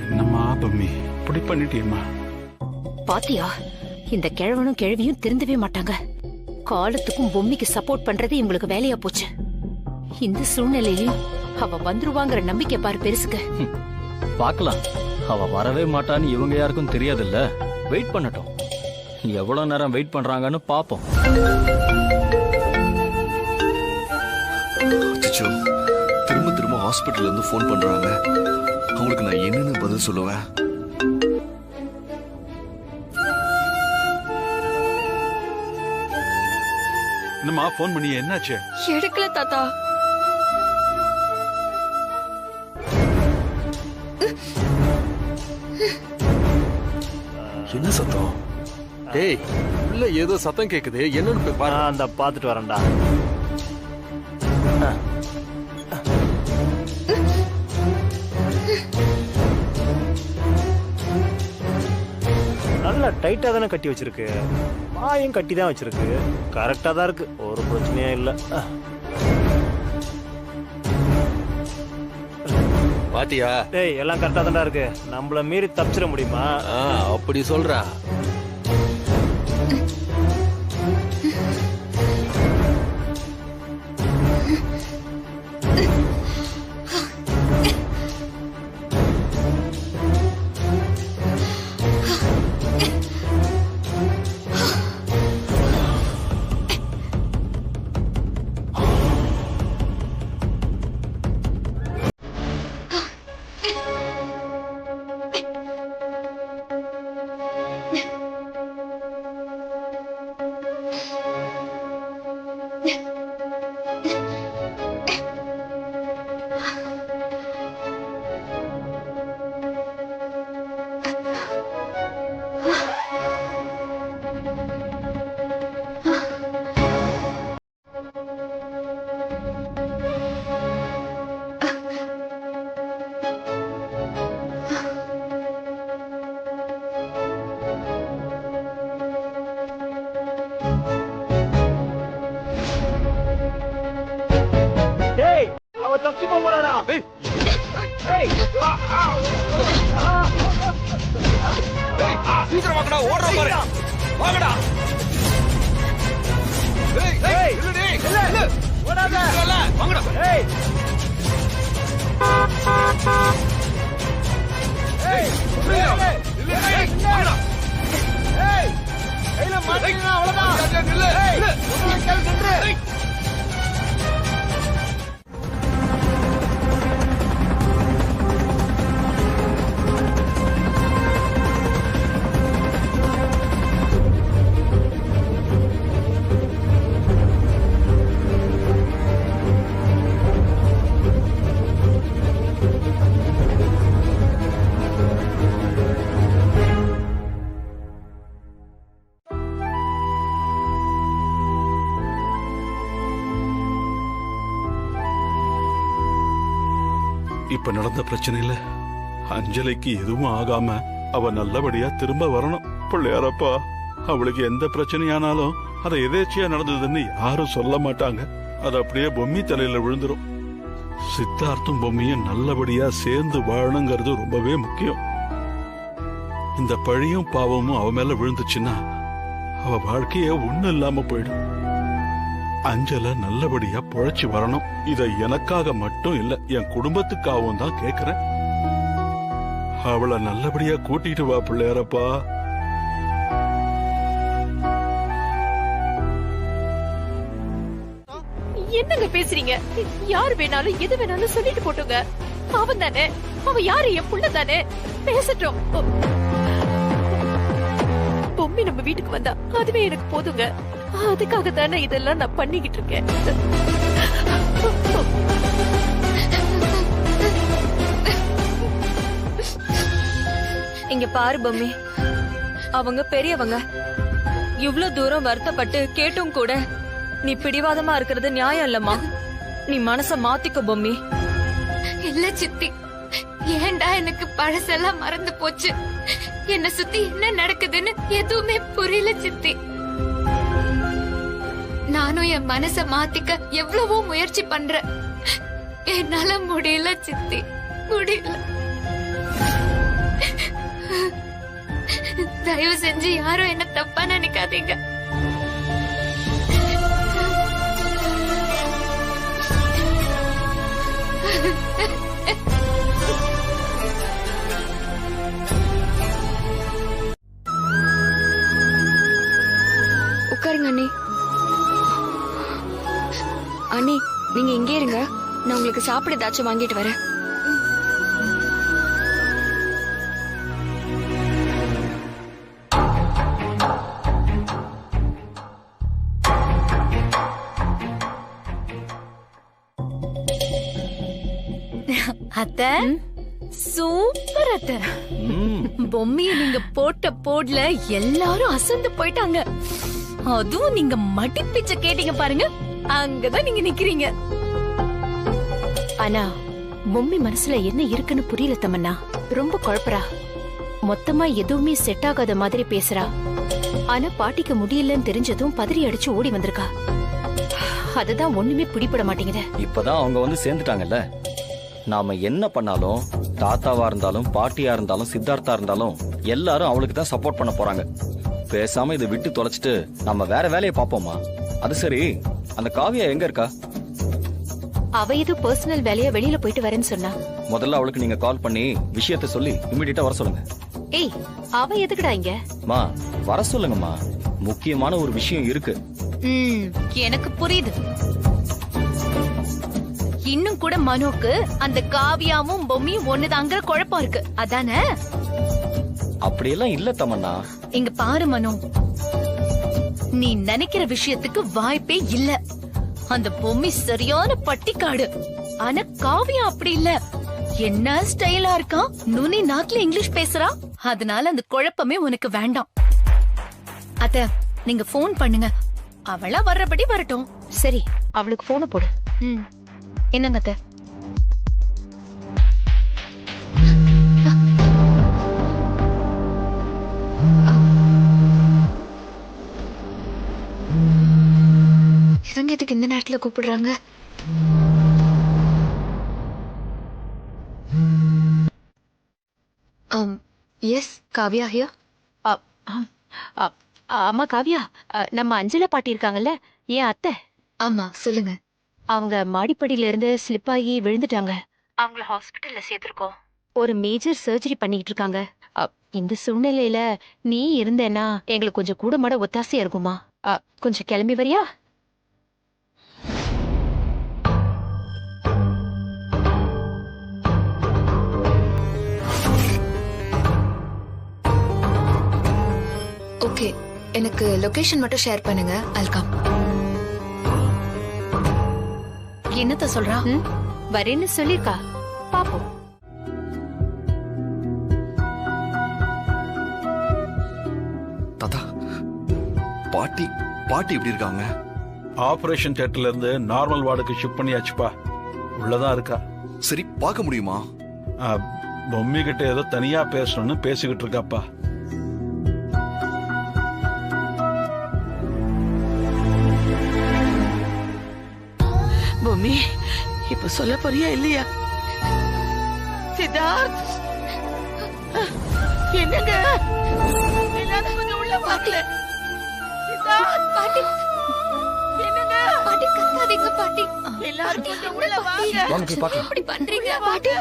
என்னம்மா பொம்மி இப்படி பண்ணிட்டியம்மா? பாத்தியா, இந்த கிழவனும் கிழவியும் திருந்தவே மாட்டாங்க. காலத்துக்கும் பொம்மிக்கு சப்போர்ட் பண்றது இவங்களுக்கு வேலையா போச்சு. இந்த சூழ்நிலையிலும் அவ வந்துருவாங்கிற நம்பிக்கை பாரு பெருசுக்கு. பாக்கலாம், அவ வரவே மாட்டான்னு இவங்க யாருக்கும் தெரியாதுல்ல. வெயிட் பண்ணட்டும், எவ்வளவு நேரம் வெயிட் பண்றாங்கன்னு பாப்போம். திரும்ப திரும்ப ஹாஸ்பிட்டல்ல இருந்து போன் பண்றாங்க. அவங்களுக்கு நான் என்னன்னு பதில் சொல்லுவேன்? என்னம்மா போன் பண்ணி என்னாச்சு? எடுக்கல தாத்தா. என்ன சத்தம்? டேய், உள்ள ஏதோ சத்தம் கேக்குது, என்னன்னு போய் பாரு. அந்த பாத்துட்டு வரேன்டா. நல்லா டைட்டா தானே கட்டி வச்சிருக்கு. வாயும் கட்டி தான் வச்சிருக்கு. கரெக்டா தான் இருக்கு, ஒரு பிரச்சனையும் இல்ல. பாத்தியா? டேய், எல்லாம் கரெக்டா தான்டா இருக்கு. நம்மள மீறி தப்பிச்சிட முடியுமா? அப்படி சொல்றா? இப்ப நடந்த பிரச்சனையில அஞ்சலிக்கு எதுவும் ஆகாம அவ நல்லபடியா திரும்ப வரணும். பிள்ளையாரப்பா, அவளுக்கு எந்த பிரச்சனையானாலும் அதை எதேச்சியா நடந்ததுன்னு யாரும் சொல்ல மாட்டாங்க. அது அப்படியே பொம்மி தலையில விழுந்துரும். சித்தார்த்தும் பொம்மியும் நல்லபடியா சேர்ந்து வாழணுங்கிறது ரொம்பவே முக்கியம். இந்த பழியும் பாவமும் அவ மேல விழுந்துச்சுன்னா அவ வாழ்க்கைய ஒண்ணு இல்லாம போயிடும். அஞ்சல நல்லபடியா பொழைச்சு வரணும். இத எனக்காக மட்டும் இல்ல, என் குடும்பத்துக்காகவும் தான் கேக்குறேன். அவளை நல்லபடியா கூட்டிட்டு வா பிள்ளையாரப்பா. என்னங்க பேசுறீங்க? யாரு வேணாலும் எது வேணாலும் சொல்லிட்டு போட்டுங்க. அவன் தானே, அவன் யாரு? என் புள்ள தானே, பேசட்டும். பொம்மி நம்ம வீட்டுக்கு வந்தா அதுவே எனக்கு போதுங்க. அதுக்காக தானே இதெல்லாம் நான் பண்ணிக்கிட்டு இருக்கேன். இங்க பாரு பொம்மி, அவங்க பெரியவங்க. இவ்ளோ தூரம் வருத்தப்பட்டு கேட்டும் கூட நீ பிடிவாதமா இருக்கிறது நியாயம் இல்லம்மா. நீ மனச மாத்திக்க பொம்மி. இல்ல சித்தி, ஏண்டா எனக்கு பழசெல்லாம் மறந்து போச்சு. என்ன சுத்தி என்ன நடக்குதுன்னு எதுவுமே புரியல சித்தி. நானும் என் மனச மாத்திக்க எவ்வளவோ முயற்சி பண்றேன். என்னால முடியல சித்தி, முடியல. தயவு செஞ்சு யாரும் என்ன தப்பா நினைக்காதீங்க. உட்காருங்க அண்ணி. அண்ணி நீங்க இங்கே இருங்க, நான் உங்களுக்கு சாப்பிட ஏதாச்சும் வாங்கிட்டு வரேன். அத்த சூப்பர் அத்த. பொம்மைய நீங்க போட்ட போட்ல எல்லாரும் அசந்து போயிட்டாங்க. அதுவும் நீங்க மடி பிச்சை கேட்டீங்க பாருங்க, அங்கதான் நீங்க நிக்கிறீங்க. ஆனா பொம்மி மனசுல என்ன இருக்குன்னு புரியல தமன்னா. ரொம்ப குழப்பறா. மொத்தமா எதுவுமே செட் ஆகாத மாதிரி பேசுறா. ஆனா பாட்டிக்கு முடியலன்னு தெரிஞ்சதும் பதறி அடிச்சு ஓடி வந்திருக்கா. அதுதான் ஒண்ணுமே பிடிபட மாட்டேங்குது. இப்பதான் அவங்க வந்து சேர்ந்துட்டாங்கல்ல. நாம என்ன பண்ணாலும், தாத்தாவா இருந்தாலும் பாட்டியா இருந்தாலும் சித்தார்த்தா இருந்தாலும் எல்லாரும் அவளுக்கு தான் சப்போர்ட் பண்ண போறாங்க. பேசாம இதை விட்டு தொலைச்சிட்டு நம்ம வேற வேலையை பாப்போமா? அது சரி, அந்த காவியா எங்க இருக்கா? அவ ஏதோ பர்சனல் வேலையா வெளியில போயிட்டு வரேன்னு சொன்னா. முதல்ல அவளுக்கு நீங்க கால் பண்ணி விஷயத்த சொல்லி இமிடியேட்டா வர சொல்லுங்க. ஏய், அவ எதுக்குடா இங்க? மா வர சொல்லுங்கம்மா, முக்கியமான ஒரு விஷயம் இருக்கு. எனக்கு புரியுது. இன்னும் கூட மனோக்கு அந்த காவியாவும் பொம்மியும் ஒண்ணுதாங்கிற குழப்பம் இருக்கு, அதானே? அப்படியெல்லாம் இல்ல தமன்னா. இங்க பாரு மனோ, நீ நினைக்கிற விஷயத்துக்கு வாய்ப்பே இல்ல. அந்த பொம்மி சரியான பட்டிக்காடு. ஆனா காவியா அப்படி இல்ல. என்ன ஸ்டைலா இருக்கான், நுனி நாக்குல இங்கிலீஷ் பேசுறா. அதனால அந்த குழப்பமே உனக்கு வேண்டாம். அத்த நீங்க போன் பண்ணுங்க, அவளா வர்றபடி வரட்டும். சரி, அவளுக்கு போன போடு. என்னங்க அத்த? இவங்க எதுக்கு இந்த நேரத்துல கூப்பிடுறாங்க? Yes, Kavya here. ஆமா காவியா, நம்ம அஞ்சலா பாட்டி இருக்காங்கல்ல, ஏன் அத்தை? ஆமா, சொல்லுங்க. அவங்க மாடிப்படியில இருந்து ஸ்லிப் ஆகி விழுந்துட்டாங்க. அவங்கள ஹாஸ்பிட்டல்ல சேர்த்திருக்கோம். ஒரு மேஜர் சர்ஜரி பண்ணிட்டு இருக்காங்க. இந்த சூழ்நிலையில நீ இருந்தேன்னா எங்களுக்கு கொஞ்சம் கூட மாட ஒத்தாசையா இருக்குமா? கொஞ்சம் கிளம்பி வரியா? ஓகே, எனக்கு லொகேஷன் மட்டும் ஷேர் பண்ணுங்க. அல்கம். என்னத்த சொல்றா? வரேன்னு சொல்லிருக்கா, பாப்போம். தாத்தா, பாட்டி பாட்டி எப்படி இருக்காங்க? ஆபரேஷன் தியேட்டர்ல இருந்து நார்மல் வார்டுக்கு ஷிஃப்ட் பண்ணியாச்சுப்பா. உள்ளதான் இருக்கா. சரி, பார்க்க முடியுமா? பொம்மி கிட்ட ஏதோ தனியா பேசணும்னு பேசிக்கிட்டு இருக்காப்பா. பொம்மி, இப்ப சொல்ல போறியா இல்லையா? சித்தார்த், என்னங்க எல்லாரும் கொஞ்சம் உள்ள பாக்கல. சித்தார்த் பாட்டி, என்னங்க? பாட்டி கத்தாதீங்க பாட்டி. எல்லாரும் கொஞ்சம் உள்ள வாங்க. இப்படி பண்றீங்க பாட்டி?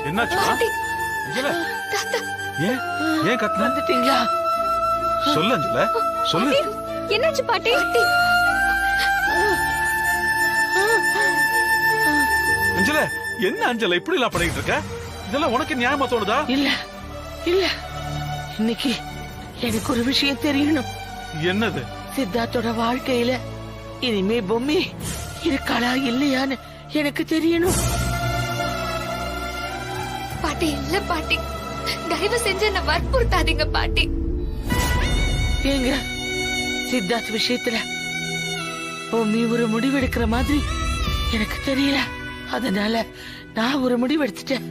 என்னாச்சு? தாத்தா, ஏன் கத்துன? வந்துட்டீங்களா? சொல்லு அஞ்சல, சொல்லு. என்னாச்சு பாட்டி? அஞ்சல, என்ன அஞ்சல இப்படி எல்லாம் பண்ணிட்டு இருக்க? இதெல்லாம் உனக்கு நியாயமா தோணுதா? இல்ல இல்ல, இன்னைக்கு எனக்கு ஒரு விஷயம் தெரியணும். என்னது? சித்தார்த்தோட வாழ்க்கையில இனிமே பொம்மி இருக்காளா இல்லையான்னு எனக்கு தெரியணும். பாட்டி இல்ல பாட்டி, தயவு செஞ்சு என்ன வற்புறுத்தாதீங்க பாட்டி. ஏங்க, சித்தார்த் விஷயத்துல பொம்மி ஒரு முடிவெடுக்கிற மாதிரி எனக்கு தெரியல. அதனால நான் ஒரு முடிவெடுத்துட்டேன்.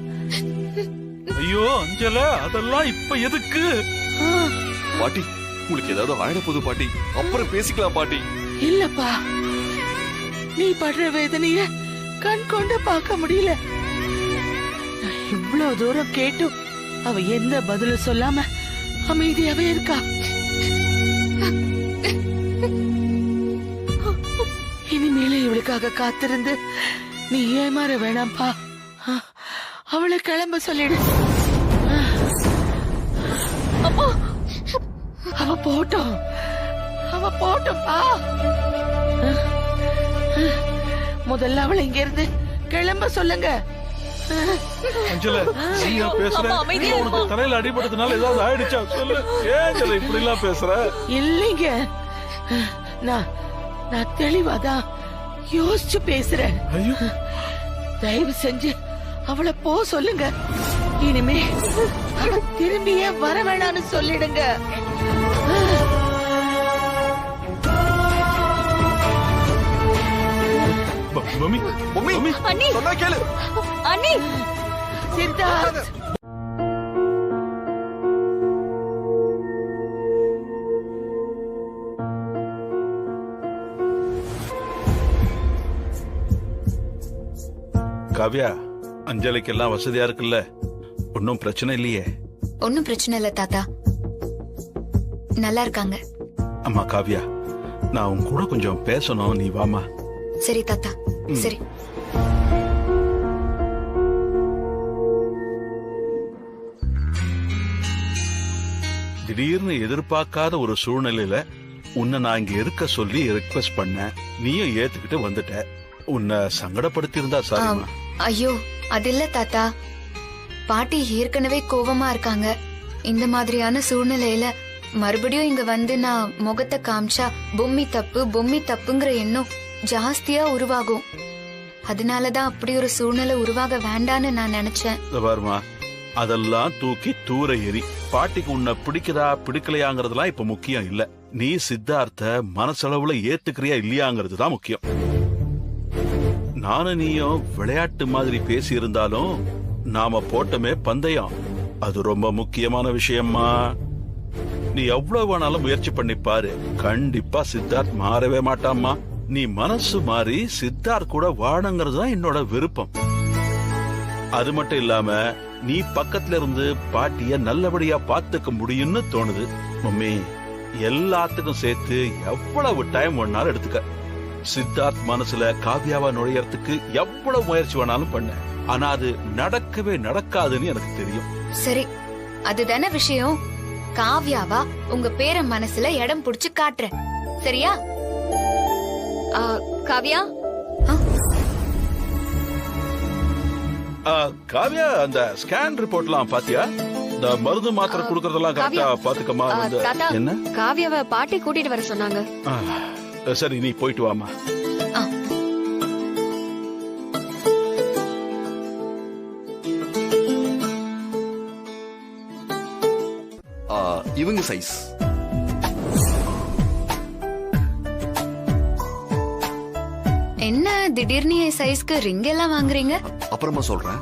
ஐயோ அஞ்சல, அதெல்லாம் இப்ப எதுக்கு? பாட்டி, உங்களுக்கு ஏதாவது ஆயிட போகுது பாட்டி. அப்புறம் பேசிக்கலாம் பாட்டி. இல்லப்பா, நீ படுற வேதனைய கண் கொண்டு பார்க்க முடியல. இவ்வளவு தூரம் கேட்டும் அவ எந்த பதிலும் சொல்லாம அமைதியாவே இருக்கா. இனிமேல இவளுக்காக காத்திருந்து நீ ஏமாற வேணாம்பா. அவளை கிளம்ப சொல்லிடு. அவ போட்டோம் பா. முதல்ல அவளை இங்க இருந்து கிளம்ப சொல்லுங்க. அஞ்சல நீயா பேசுற? உனக்கு தலையில அடிபட்டதுனால ஏதாவது ஆயிடுச்சா சொல்லு. ஏன் இப்படி எல்லாம் பேசுற? இல்லைங்க, நான் தெளிவாதான் யோசிச்சு பேசுறேன். தயவு செஞ்சு அவளை போ சொல்லுங்க. இனிமே அவ திரும்பியே வர வேணான்னு சொல்லிடுங்க. சித்தார்த், காவ்யா, அஞ்சலிக்கு எல்லாம் வசதியா இருக்குல்ல? ஒன்னும் பிரச்சனை இல்லையே? ஒன்னும் பிரச்சனை இல்ல தாத்தா, நல்லா இருக்காங்க. அம்மா காவ்யா, நான் உன் கூட கொஞ்சம் பேசணும், நீ வாமா. சரி தாத்தா, சரி. திடீர்னு எதிர்பார்க்காத ஒரு சூழ்நிலையில உன்னை நான் இங்க இருக்க சொல்லி ரிக்வெஸ்ட் பண்ண, நீயும் ஏத்துக்கிட்டு வந்துட்ட. உன்னை சங்கடப்படுத்தி இருந்தா சாரிமா. ஐயோ அது இல்ல தாத்தா, பாட்டி ஏற்கனவே கோவமா இருக்காங்க. இந்த மாதிரியான சூழ்நிலையில மறுபடியும் இங்க வந்து நான் முகத்தை காமிச்சா பொம்மி தப்புங்கிற எண்ணம் ஜாஸ்தியா உருவாகும். அதனாலதான் அப்படி ஒரு சூழ்நிலை உருவாக வேண்டான்னு நான் நினைச்சேன். பாருமா, அதெல்லாம் தூக்கி தூர எறி. பாட்டிக்கு உன்னை பிடிக்குதா பிடிக்கலையாங்கிறதுலாம் இப்ப முக்கியம் இல்ல. நீ சித்தார்த்த மனசளவுல ஏத்துக்கிறியா இல்லையாங்கிறது தான் முக்கியம். நானும் நீயும் விளையாட்டு மாதிரி பேசி இருந்தாலும் நாம போட்டமே பந்தயம், அது ரொம்ப முக்கியமான விஷயம்மா. நீ எவ்வளவு வேணாலும் முயற்சி பண்ணி பாரு, கண்டிப்பா சித்தார்த் மாறவே மாட்டாம்மா. நீ மனசு மாறி சித்தார்த் கூட வாழங்கிறது தான் என்னோட விருப்பம். அது மட்டும் இல்லாம நீ பக்கத்துல இருந்து பாட்டிய நல்லபடியா பாத்துக்க முடியும்னு தோணுது. மம்மி, எல்லாத்துக்கும் சேர்த்து எவ்வளவு டைம் வேணாலும் எடுத்துக்க. சித்தார்த் மனசுல காவ்யாவா நுழையறதுக்கு எவ்வளவு முயற்சி வேணாலும் பண்ண, ஆனா அது நடக்கவே நடக்காதுன்னு எனக்கு தெரியும். சரி, அதுதானே விஷயம். காவ்யாவா உங்க பேர மனசுல இடம் புடிச்சு காட்டுறேன், சரியா? காவ்யா, காவ்யா, அந்த ஸ்கேன் ரிப்போர்ட்லாம் பாத்தியா? இந்த மருந்து மாத்திரை குடுக்கறதெல்லாம் கரெக்டா பாத்துக்கமா. என்ன? காவ்யாவை பாட்டி கூட்டிட்டு வர சொன்னாங்க. சரி, நீ போயிட்டு வாமா. இவங்க சைஸ் என்ன திடீர்னு என் சைஸ்க்கு ரிங் எல்லாம் வாங்குறீங்க? அப்புறமா சொல்றேன்.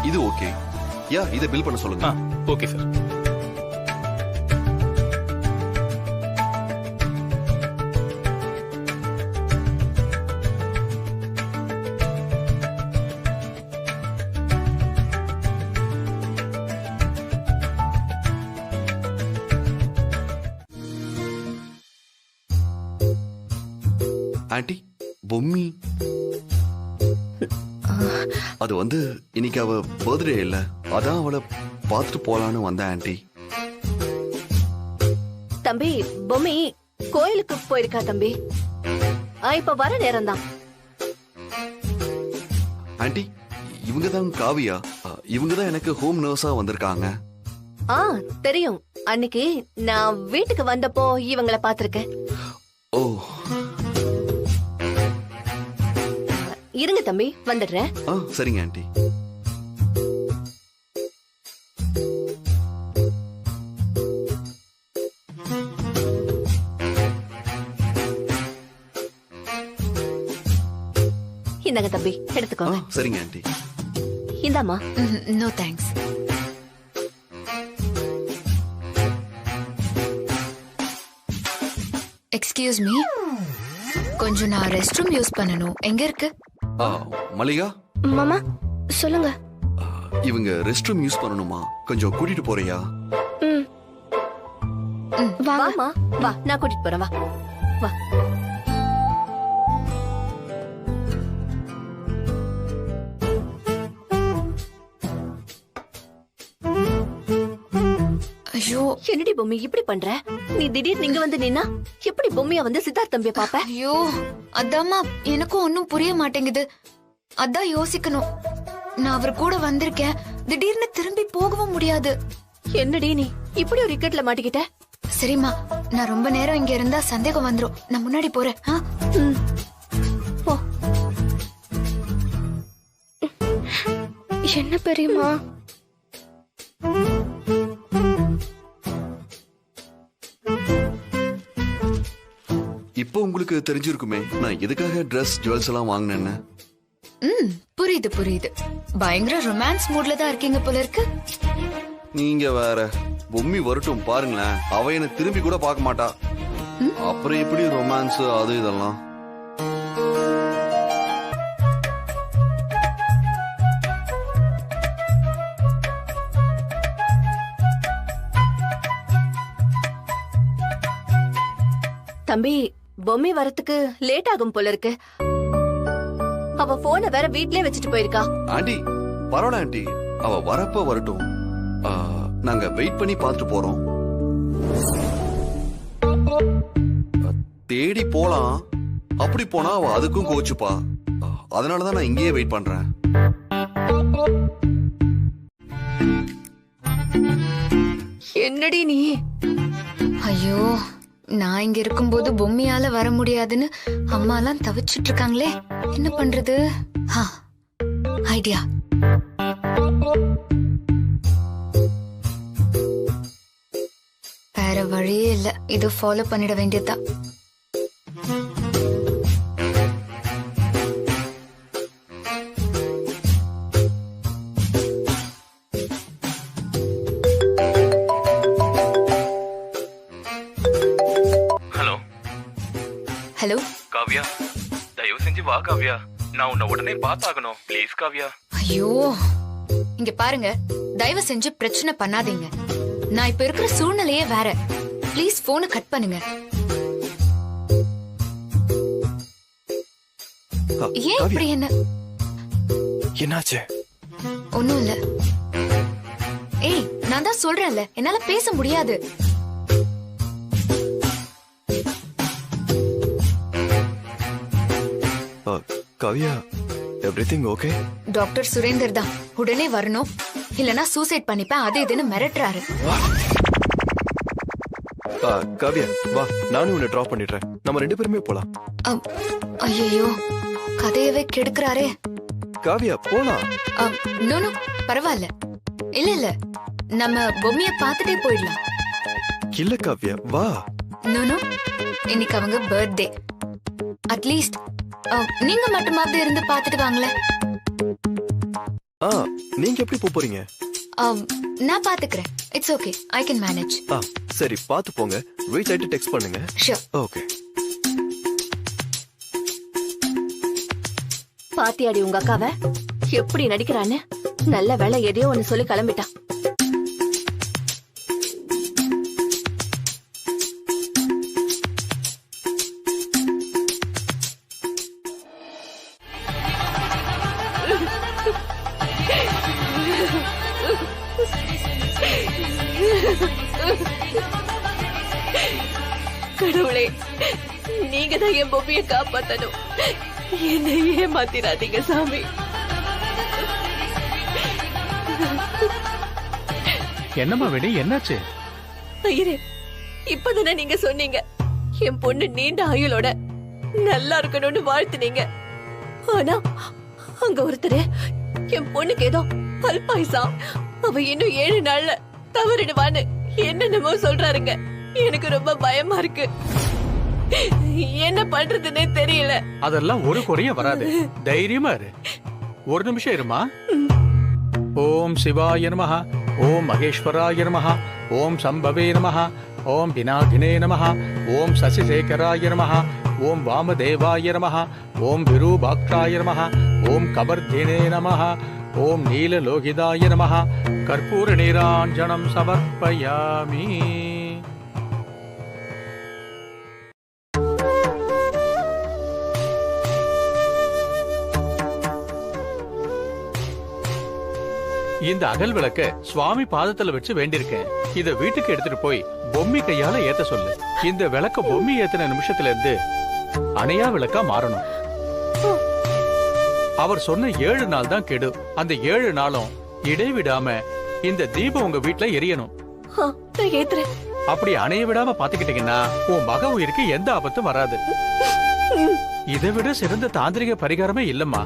இது ஓகே. யா, இதை பில் பண்ண சொல்லுங்க. Okay sir. ஆண்டி, பொம்மி அது வந்து இன்னைக்கு அவ பர்த்டே இல்ல, அதான் அவளை பார்த்துட்டு போலான்னு வந்தேன் ஆண்டி. தம்பி, பொம்மி கோயிலுக்கு போயிருக்கா தம்பி. இப்ப வர நேரம் தான். ஆண்டி, இவங்க தான் காவியா. இவங்க தான் எனக்கு ஹோம் நர்ஸா வந்திருக்காங்க. தெரியும். அன்னைக்கு நான் வீட்டுக்கு வந்தப்போ இவங்கள பாத்திருக்கேன். ஓ, இருங்க தம்பி, வந்துடுறேன். சரிங்க ஆண்டி. இந்தாங்க தம்பி, எடுத்துக்கோங்க. சரிங்க ஆண்டி. இந்தாமா. No thanks. எக்ஸ்கியூஸ் மீ, கொஞ்சம் நான் ரெஸ்ட் ரூம் யூஸ் பண்ணணும். எங்க இருக்கு? மல்லிகா. மாமா சொல்லுங்க. இவங்க ரெஸ்ட் ரூம் யூஸ் பண்ணணுமா, கொஞ்சம் கூட்டிட்டு போறியா? வாமா, வா, நான் கூட்டிட்டு போறேன். வா வா. ஐயோ, என்னடி பொம்மி இப்படி பண்ற? நீ திடீர்னு இங்க வந்து நின்னா எப்படி பொம்மியா வந்து சித்தார்த் தம்பிய பாப்ப? ஐயோ, அதாம்மா எனக்கும் ஒன்னும் புரிய மாட்டேங்குது. அதான் யோசிக்கணும். நான் அவர் கூட வந்திருக்கேன், திடீர்னு திரும்பி போகவும் முடியாது. என்னடி நீ இப்படி ஒரு இக்கட்ல மாட்டிக்கிட்ட? சரிம்மா, நான் ரொம்ப நேரம் இங்க இருந்தா சந்தேகம் வந்துரும். நான் முன்னாடி போறேன். போ. என்ன பெரியம்மா? இப்போ உங்களுக்கு தெரிஞ்சிருக்குமே நான் எதுக்காக ட்ரெஸ் ஜுவல்ஸ் எல்லாம் வாங்கினேன்னு. புரியுது புரியுது. பயங்கர ரொமான்ஸ் மூட்ல தான் இருக்கீங்க போல இருக்கு. நீங்க வேற. பொம்மி வரட்டும் பாருங்களேன், அவ என்ன திரும்பி கூட பார்க்க மாட்டா. அப்புறம் எப்படி ரொமான்ஸ் அது இதெல்லாம்? தம்பி, பொம்மி வரத்துக்கு லேட் ஆகும் போல இருக்கு. அவ போனை வேற வீட்லயே வச்சுட்டு போயிருக்கா. ஆண்டி பரவாயில்ல ஆண்டி, அவ வரப்ப வரட்டும். நாங்க வெயிட் பண்ணி பார்த்துட்டு போறோம். தேடி போலாம். அப்படி போனா அவ அதுக்கும் கோச்சுப்பா. அதனாலதான் நான் இங்கேயே வெயிட் பண்றேன். என்னடி நீ? ஐயோ, நான் இங்க இருக்கும்போது பொம்மையால வர முடியாதுன்னு அம்மா எல்லாம் தவிச்சிட்டு இருக்காங்களே, என்ன பண்றது? ஐடியா. வேற வழியே இல்ல, இது ஃபாலோ பண்ணிட வேண்டியதுதான். ஹலோ காவ்யா, தயவு செஞ்சு வா காவ்யா, நான் உன்னை உடனே பார்த்தாகணும். ப்ளீஸ் காவ்யா. ஐயோ, இங்க பாருங்க, தயவு செஞ்சு பிரச்சனை பண்ணாதீங்க. நான் இப்ப இருக்கிற சூழ்நிலையே வேற. ப்ளீஸ் போனை கட் பண்ணுங்க. ஏன் இப்படி? என்ன என்னாச்சு? ஒண்ணும் இல்ல. ஏய், நான் தான் சொல்றேன்ல, என்னால பேச முடியாது. Kavya, everything okay? Doctor Surender தான் உடனே வரணும், இல்லனா சூசைட் பண்ணிப்பேன் அது இதுன்னு மிரட்டுறாரு. காவ்யா வா, நானும் உன்னை டிராப் பண்ணிடுறேன். நம்ம 2 பேருமே போலாம். ஐயோ, கதையவே கெடுக்கிறாரே. காவ்யா போலாம். நோ நோ, பரவாயில்ல. இல்ல இல்ல, நம்ம பொம்மைய பார்த்துட்டே போயிடலாம். இல்ல காவ்யா வா. நோ நோ, இன்னைக்கு அவங்க பர்த்டே. அட்லீஸ்ட் நீங்க மட்டுமாவது இருந்து பார்த்துட்டு வாங்களேன். நீங்க எப்படி போறீங்க? நான் பாத்துக்கிறேன். It's okay, I can manage. சரி, பாத்து போங்க. வெயிட் ஆயிட்டு டெக்ஸ்ட் பண்ணுங்க. ஷூர். ஓகே. பாத்தியாடி உங்க அக்காவை எப்படி நடிக்கிறான்னு? நல்ல வேலை எதையோ ஒன்னு சொல்லி கிளம்பிட்டான். கடவுளே, நீங்க தான் என் பொம்மையை காப்பாத்தணும். என்னை ஏமாத்திராதீங்க சாமி. என்னம்மா வேணி, என்னாச்சு? ஐயரே, இப்பதானே நீங்க சொன்னீங்க என் பொண்ணு நீண்ட ஆயுளோட நல்லா இருக்கணும்னு வாழ்த்துனீங்க. ஆனா அங்க ஒருத்தரு என் பொண்ணுக்கு ஏதோ அல்பாயுசா, அவ இன்னும் 7 நாள்ல தவறிடுவான்னு என்னென்னமோ சொல்றாருங்க. எனக்கு ரொம்ப பயமா இருக்கு. என்ன பண்றதுன்னே தெரியல. அதெல்லாம் ஒரு குறையும் வராது, தைரியமா இரு. ஒரு நிமிஷம் இருமா. ஓம் சிவாய நமஹ, ஓம் மகேஸ்வராய நமஹ, ஓம் சம்பவே நமஹ, ஓம் விநாகினே நமஹ, ஓம் சசிசேகராய நமஹ, ஓம் வாமதேவாய நமஹ, ஓம் விரூபாக்ஷாய நமஹ, ஓம் கபர்தினே நமஹ, ஓம் நீலலோகிதாய நமஹ, கற்பூர நீராஞ்சனம் சமர்ப்பயாமி. இந்த அகல் விளக்க சுவாமி பாதத்துல வச்சு வேண்டியிருக்கேன். இத வீட்டுக்கு எடுத்துட்டு போய் பொம்மி கையால ஏத்த சொல்லு. இந்த விளக்க பொம்மி ஏத்தின நிமிஷத்துல இருந்து அணையா விளக்கா மாறணும். அவர் சொன்ன 7 நாள் தான் கெடு. அந்த 7 நாளும் இடைவிடாம இந்த தீபம் உங்க வீட்டுல எரியணும். அப்படி அணைய விடாம பாத்துக்கிட்டீங்கன்னா உன் மக உயிருக்கு எந்த ஆபத்தும் வராது. இதை விட சிறந்த தாந்திரிக பரிகாரமே இல்லம்மா.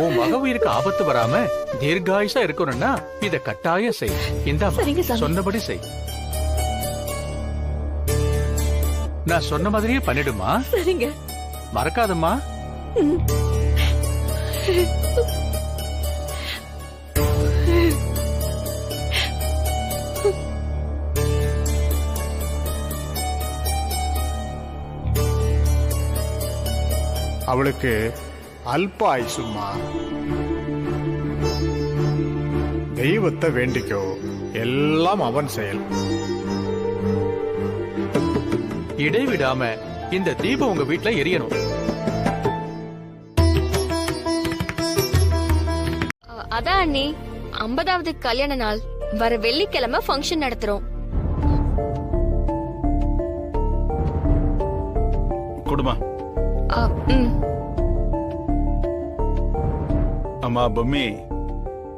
உன் மக உயிருக்கு ஆபத்து வராம தீர்காயுசா இருக்கணும்னா இத கட்டாயம் செய். இந்த சொன்னபடி செய். நான் சொன்ன மாதிரியே பண்ணிடுமா? சரிங்க. மறக்காதம்மா. அவளுக்கு அல்ப ஆயுசும்மா. தெய்வத்தை வேண்டிக்கோ, எல்லாம் அவன் செயல். இடைவிடாம இந்த தீபம் உங்க வீட்டுல எரியணும். அதான் அண்ணி, 50வது கல்யாண நாள் வர வெள்ளிக்கிழமை ஃபங்க்ஷன் நடத்துறோம். கொடுமா. அம்மா பொம்மி,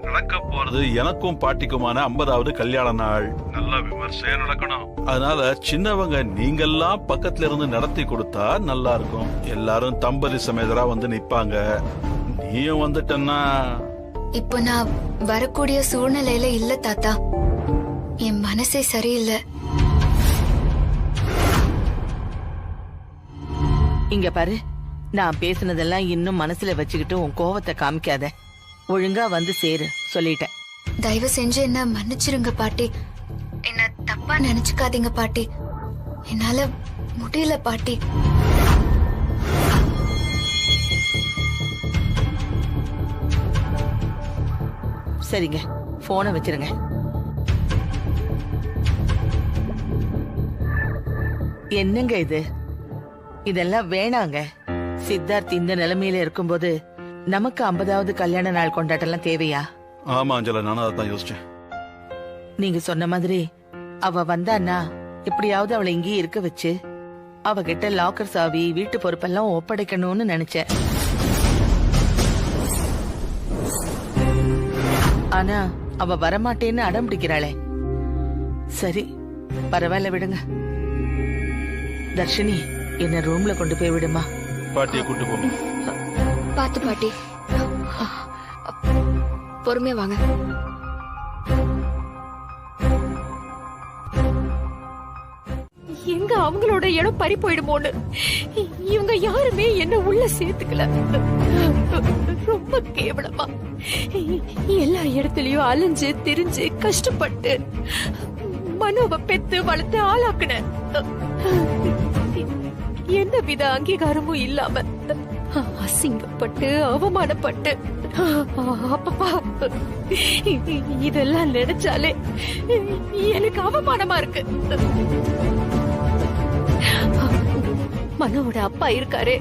நடக்க போறது எனக்கும் பாட்டிக்குமான 50வது கல்யாண நாள். நல்லா விமர்சையா நடக்கணும். அதனால சின்னவங்க நீங்கெல்லாம் பக்கத்துல இருந்து நடத்தி கொடுத்தா நல்லா இருக்கும். எல்லாரும் தம்பதி சமேதரா வந்து நிப்பாங்க. நீயும் வந்துட்டன்னா. இப்போ நான் வரக்கூடிய சூழ்நிலையில இல்ல தாத்தா. என் மனசே சரியில்லை. இங்க பாரு, நான் பேசுனதெல்லாம் இன்னும் மனசுல வச்சுக்கிட்டு உன் கோவத்தை காமிக்காத. ஒழுங்கா வந்து சேரு, சொல்லிட்டேன். தயவு செஞ்சு என்ன மன்னிச்சிருங்க பாட்டி. என்ன தப்பா நினைச்சுக்காதீங்க பாட்டி. என்னால முடியல பாட்டி. சரிங்க, போனை வச்சிருங்க. என்னங்க இது? இதெல்லாம் வேணாங்க. சித்தார்த் இந்த நிலைமையில இருக்கும்போது நமக்கு 50வது கல்யாண நாள் கொண்டாட்டம்லாம் தேவையா? ஆமா அஞ்சலா, நானும் அதான் யோசிச்சேன். நீங்க சொன்ன மாதிரி அவ வந்தான்னா எப்படியாவது அவளை இங்கேயே இருக்க வச்சு அவகிட்ட லாக்கர் சாவி, வீட்டு பொறுப்பெல்லாம் ஒப்படைக்கணும்னு நினைச்சேன். ஆனா அவ வரமாட்டேன்னு அடம் பிடிக்கிறாளே. சரி, பரவாயில்ல, விடுங்க. தர்ஷினி, என்ன ரூம்ல கொண்டு போய் விடுமா. பாட்டியை கூட்டு போங்க. பாத்து பாட்டி, பொறுமையா வாங்க. எங்க அவங்களோட இடம் பறி போயிடுமோன்னு இவங்க யாருமே என்ன உள்ள சேர்த்துக்கல. ரொம்ப கேவலமா எல்லா இடத்துலயும் அலைஞ்சு திரிஞ்சு கஷ்டப்பட்டு மனோவை பெத்து வளர்த்து ஆளாக்குன. எந்த வித அங்கீகாரமும் இல்லாம அசிங்கப்பட்டு அவமானப்பட்டு, அப்பப்பா இதெல்லாம் நினைச்சாலே எனக்கு அவமானமா இருக்கு. மனோட அப்பா இருக்காரு,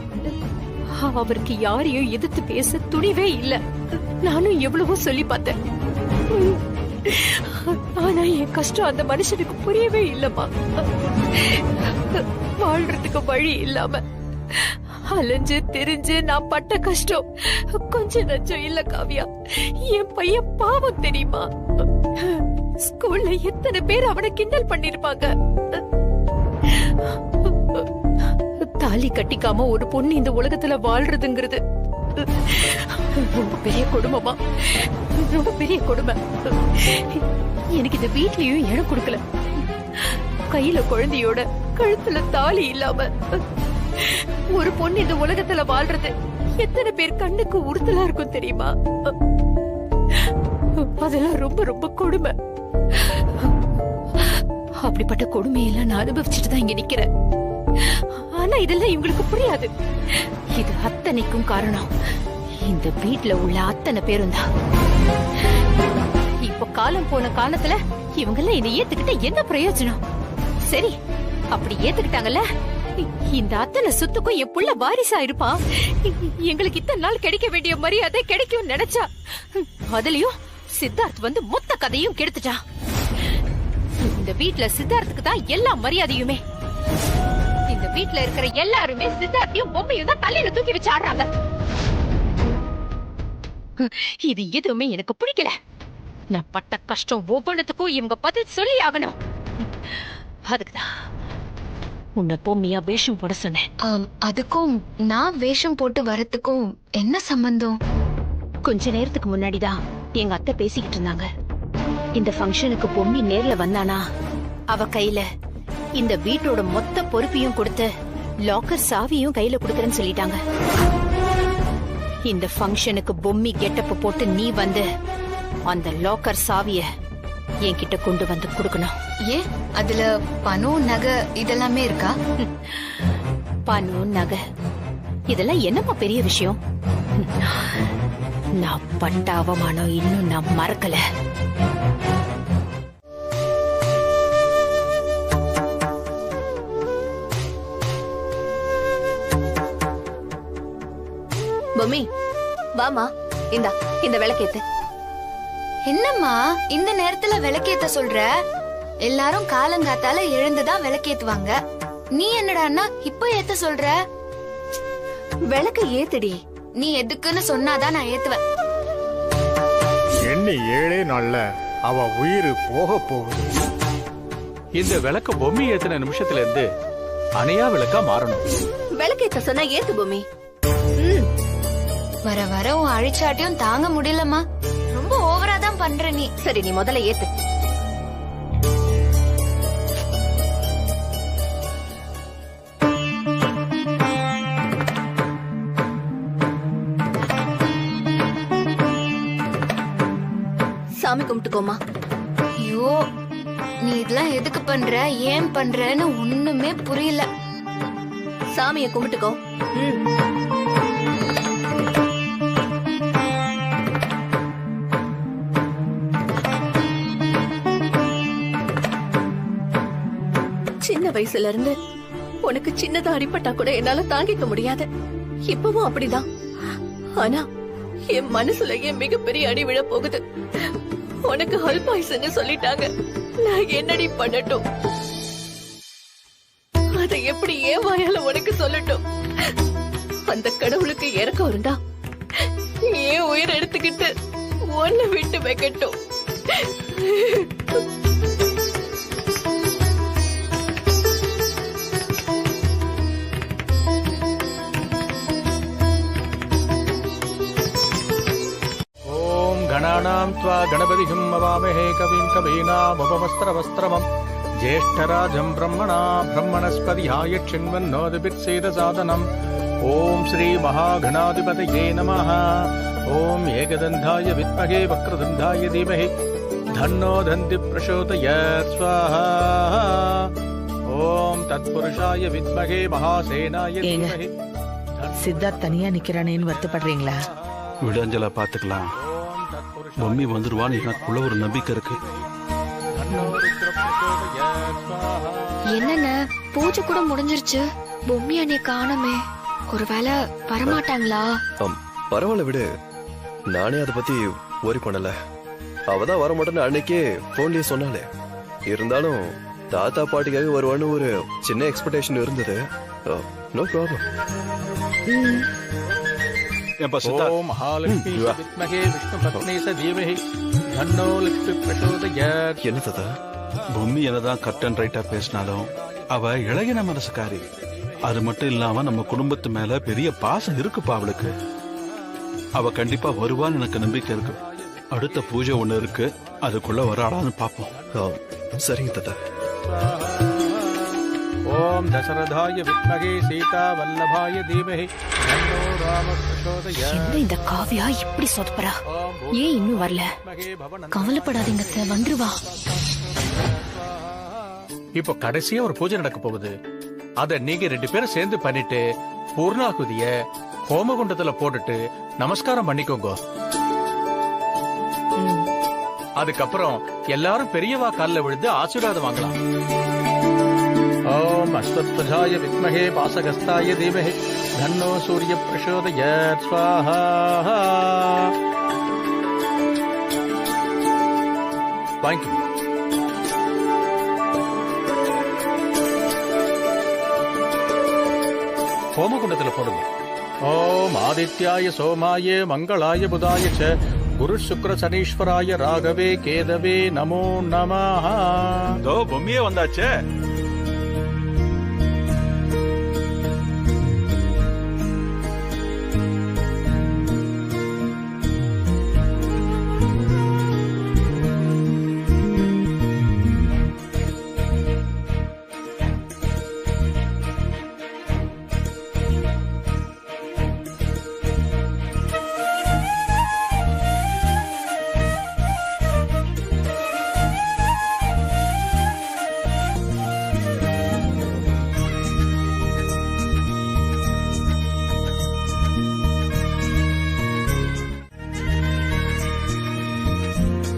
அவருக்கு யாரையும் எதிர்த்து பேச துணிவே இல்ல. நானும் எவ்வளவோ சொல்லி பார்த்தேன். ஆனா என் கஷ்டம் அந்த மனுஷனுக்கு புரியவே இல்லம்மா. வாழ்றதுக்கு வழி இல்லாம அலைஞ்சு திரிஞ்சு நான் பட்ட கஷ்டம் கொஞ்சம் நஞ்சம் இல்ல காவியா. என் பையன் பாவம் தெரியுமா? ஸ்கூல்ல எத்தனை பேர் அவனை கிண்டல் பண்ணிருப்பாங்க. தாலி கட்டிக்காம ஒரு பொண்ணு இந்த உலகத்துல வாழ்றதுங்கிறது ரொம்ப பெரிய கொடுமைமா, ரொம்ப பெரிய கொடுமை. எனக்கு இந்த வீட்லயும் இடம் கொடுக்கல. கையில குழந்தையோட கழுத்துல தாலி இல்லாம ஒரு பொண்ணு இந்த உலகத்துல வாழ்றது எத்தனை பேர் கண்ணுக்கு உறுத்தலா இருக்கும் தெரியுமா? அதெல்லாம் ரொம்ப ரொம்ப கொடுமை. அப்படிப்பட்ட கொடுமையெல்லாம் நான் அனுபவிச்சுட்டு தான் இங்க நிக்கிறேன். ஆனா இதெல்லாம் இவங்களுக்கு புரியாது. இது அத்தனைக்கும் காரணம் இந்த வீட்ல உள்ள அத்தனை பேரும் தான். இப்ப காலம் போன காலத்துல இவங்க எல்லாம் இதை ஏத்துக்கிட்ட என்ன பிரயோஜனம்? சரி, அப்படி ஏத்துக்கிட்டாங்கல்ல, இந்த அத்தனை சொத்துக்கும் என் புள்ள வாரிசா இருப்பான். எங்களுக்கு இத்தனை நாள் கிடைக்க வேண்டிய மரியாதை கிடைக்கும் நினைச்சா, அதுலயும் சித்தார்த் வந்து மொத்த கதையும் கெடுத்துட்டான். இந்த வீட்ல சித்தார்த்துக்கு தான் எல்லா மரியாதையுமே. இந்த வீட்ல இருக்கிற எல்லாருமே சித்தார்த்தையும் பொம்மையும் தான் தலையில தூக்கி வச்சு ஆடுறாங்க. இது எதுவுமே எனக்கு பிடிக்கல. நான் பட்ட கஷ்டம் ஒவ்வொன்றுத்துக்கும் இவங்க பதில் சொல்லி ஆகணும். அதுக்குதான் உன்னை பொம்மையா வேஷம் போட சொன்னேன். அதுக்கும் நான் வேஷம் போட்டு வரத்துக்கும் என்ன சம்பந்தம்? கொஞ்ச நேரத்துக்கு முன்னாடிதான் எங்க அத்தை பேசிக்கிட்டு இருந்தாங்க. இந்த ஃபங்க்ஷனுக்கு பொம்மி நேர்ல வந்தானா அவ கையில இந்த வீட்டோட மொத்த பொறுப்பையும் கொடுத்து லாக்கர் சாவியும் கையில கொடுக்கறேன்னு சொல்லிட்டாங்க. இந்த ஃபங்க்ஷனுக்கு பொம்மி கெட்டப்ப போட்டு நீ வந்து அந்த லாக்கர் சாவிய என்கிட்ட கொண்டு வந்து கொடுக்கணும். ஏன் அதுல பணம் நகை இதெல்லாமே இருக்கா? பணம் நகை இதெல்லாம் என்னமா பெரிய விஷயம்? நான் பட்ட அவமானம் இன்னும் நான் மறக்கல. பொம்மி வாமா, இந்த விளக்கேத்து. என்னம்மா இந்த நேரத்துல விளக்கேத்த சொல்ற? எல்லாரும் காலங்காத்தால எழுந்துதான் விளக்கேத்துவாங்க. நீ என்னடான்னா இப்ப ஏத்த சொல்ற? விளக்க ஏத்துடி. நீ எதுக்குன்னு சொன்னாதான் நான் ஏத்துவேன். எண்ணி 7 நாள்ல அவ உயிர் போக போகுது. இந்த விளக்க பொம்மி ஏத்தின நிமிஷத்துல இருந்து அணையா விளக்கா மாறணும். விளக்கேத்த சொன்னா ஏத்து பொம்மி. வர வர உன் அழிச்சாட்டியும் தாங்க முடியலமா. ரொம்ப ஓவரா தான் பண்ற நீ. சரி, நீ முதல்ல ஏத்து. சாமி கும்பிட்டுக்கோமா. ஐயோ, நீ இதெல்லாம் எதுக்கு பண்ற, ஏன் பண்றன்னு ஒண்ணுமே புரியல. சாமிய கும்பிட்டுக்கோ. சின்ன வயசுல இருந்து உனக்கு சின்னதா அடிபட்டா கூட என்னால தாங்கிக்க முடியாது. இப்பவும் அப்படிதான். ஆனா என் மனசுல என் மிகப்பெரிய அடி விழ போகுது. உனக்கு அல்பாயுசுன்னு சொல்லிட்டாங்க. நான் என்னடி பண்ணட்டும்? அதை எப்படி ஏன் வாயால உனக்கு சொல்லட்டும்? அந்த கடவுளுக்கு இறக்கம் இருந்தா ஏன் உயிர் எடுத்துக்கிட்டு ஒன்ன விட்டு வைக்கட்டும். गणानां त्वा गणपतिं मवामहे कविं कवीनामुपमस्त्रवस्त्रमं ज्येष्ठराजं ब्रह्मणा ब्रह्मणस्पतिहाय चिन्वन्नोदिभिर्सेदसादनम् ॐ श्रीमहागणाधिपतये नमः। ॐ एकदन्धाय विद्महे वक्रतुण्डाय धीमहि तन्नो दन्तिः प्रचोदयात् स्वाहा। ॐ तत्पुरुषाय विद्महे महासेनाय धीमहि। சித்தார்த் தனியா நிக்கிறானேன்னு வருத்தப்படுறீங்களா? விடாஞ்சலா பாத்துக்கலாம். மம்மி வந்துருவான்னு எனக்குள்ள ஒரு நம்பிக்கை இருக்கு. என்னென்ன பூஜை கூட முடிஞ்சிருச்சு, பொம்மி அண்ணே காணமே. ஒருவேளை வரமாட்டாங்களா? பரவாயில்ல விடு, நானே அதை பத்தி worry பண்ணல. அவதான் வரமாட்டேன்னு அன்னைக்கே போன்லயே சொன்னாலே. இருந்தாலும் தாத்தா பாட்டிக்காக வருவான்னு ஒரு சின்ன எக்ஸ்பெக்டேஷன் இருந்தது. No problem. ओम महालक्ष्मी विद्महे विष्णुपत्नी स धीमहि தன்னோ லக்ஷ்மி பிரசோதயாத். என்ன தாத்தா? பொம்மி என்னதான் கட் அண்ட் ரைட்டா பேசினாலும் அவ இளையன மனசுக்காரி. அது மட்டும் இல்லாம நம்ம குடும்பத்து மேல பெரிய பாசம் இருக்குப்பா அவளுக்கு. அவ கண்டிப்பா வருவான்னு எனக்கு நம்பிக்கை இருக்கு. அடுத்த பூஜை ஒண்ணு இருக்கு, அதுக்குள்ள வராளான்னு பாப்போம். சரிங்க தாத்தா. ஓம் தசரதாய வித்மகே சீதா வல்லபாய தீமஹி தன்னோ ராம பிரசோதயாத். என்ன இந்த காவியா இப்படி சொதப்பறா? ஏன் இன்னும் வரல? கவலைப்படாதீங்க அத்தை, வந்துருவா. இப்போ கடைசியா ஒரு பூஜை நடக்க போகுது. அத நீங்க 2 பேரும் சேர்ந்து பண்ணிட்டு பூர்ணாகுதிய ஹோமகுண்டத்துல போட்டுட்டு நமஸ்காரம் பண்ணிக்கோங்க. அதுக்கப்புறம் எல்லாரும் பெரியவா கால்ல விழுந்து ஆசீர்வாதம் வாங்கலாம். ஓம் அஸ்வத்வஜாய வித்மஹே பாசகஸ்தாய தீமஹி தன்னோ சூரிய பிரசோதயாத். ஸ்வாஹா. வாங்கிக்கோ. ஹோமகுண்டத்துல போடுங்க. ஓம் ஆதித்யாய சோமாய மங்களாய புதாய ச குரு சுக்ர சனீஸ்வராய ராகவே கேதவே நமோ நமஹ. தோ பொம்மியே வந்தாச்சே.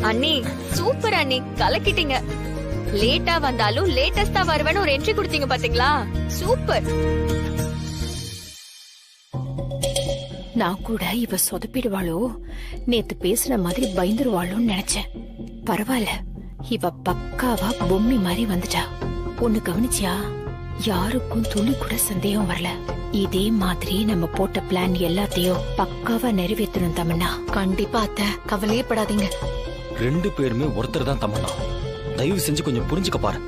அண்ணி சூப்பர் அண்ணி, கலக்கிட்டீங்க. லேட்டா வந்தாலும் லேட்டஸ்டா வருவேன்னு ஒரு என்ட்ரி கொடுத்தீங்க பாத்தீங்களா? சூப்பர். நான் கூட இவ சொதப்பிடுவாளோ, நேத்து பேசுன மாதிரி பயந்துருவாளோன்னு நினைச்சேன். பரவாயில்ல, இவ பக்காவா பொம்மி மாதிரி வந்துட்டா. ஒண்ணு கவனிச்சியா? யாருக்கும் துளி கூட சந்தேகம் வரல. இதே மாதிரி நம்ம போட்ட பிளான் எல்லாத்தையும் பக்காவா நிறைவேற்றணும் தமன்னா. கண்டிப்பா அத்தை, கவலையே படாதீங்க. 2 பேருமே ஒருத்தர் தான் தமன்னா. தயவு செஞ்சு கொஞ்சம் புரிஞ்சுக்க பாரு.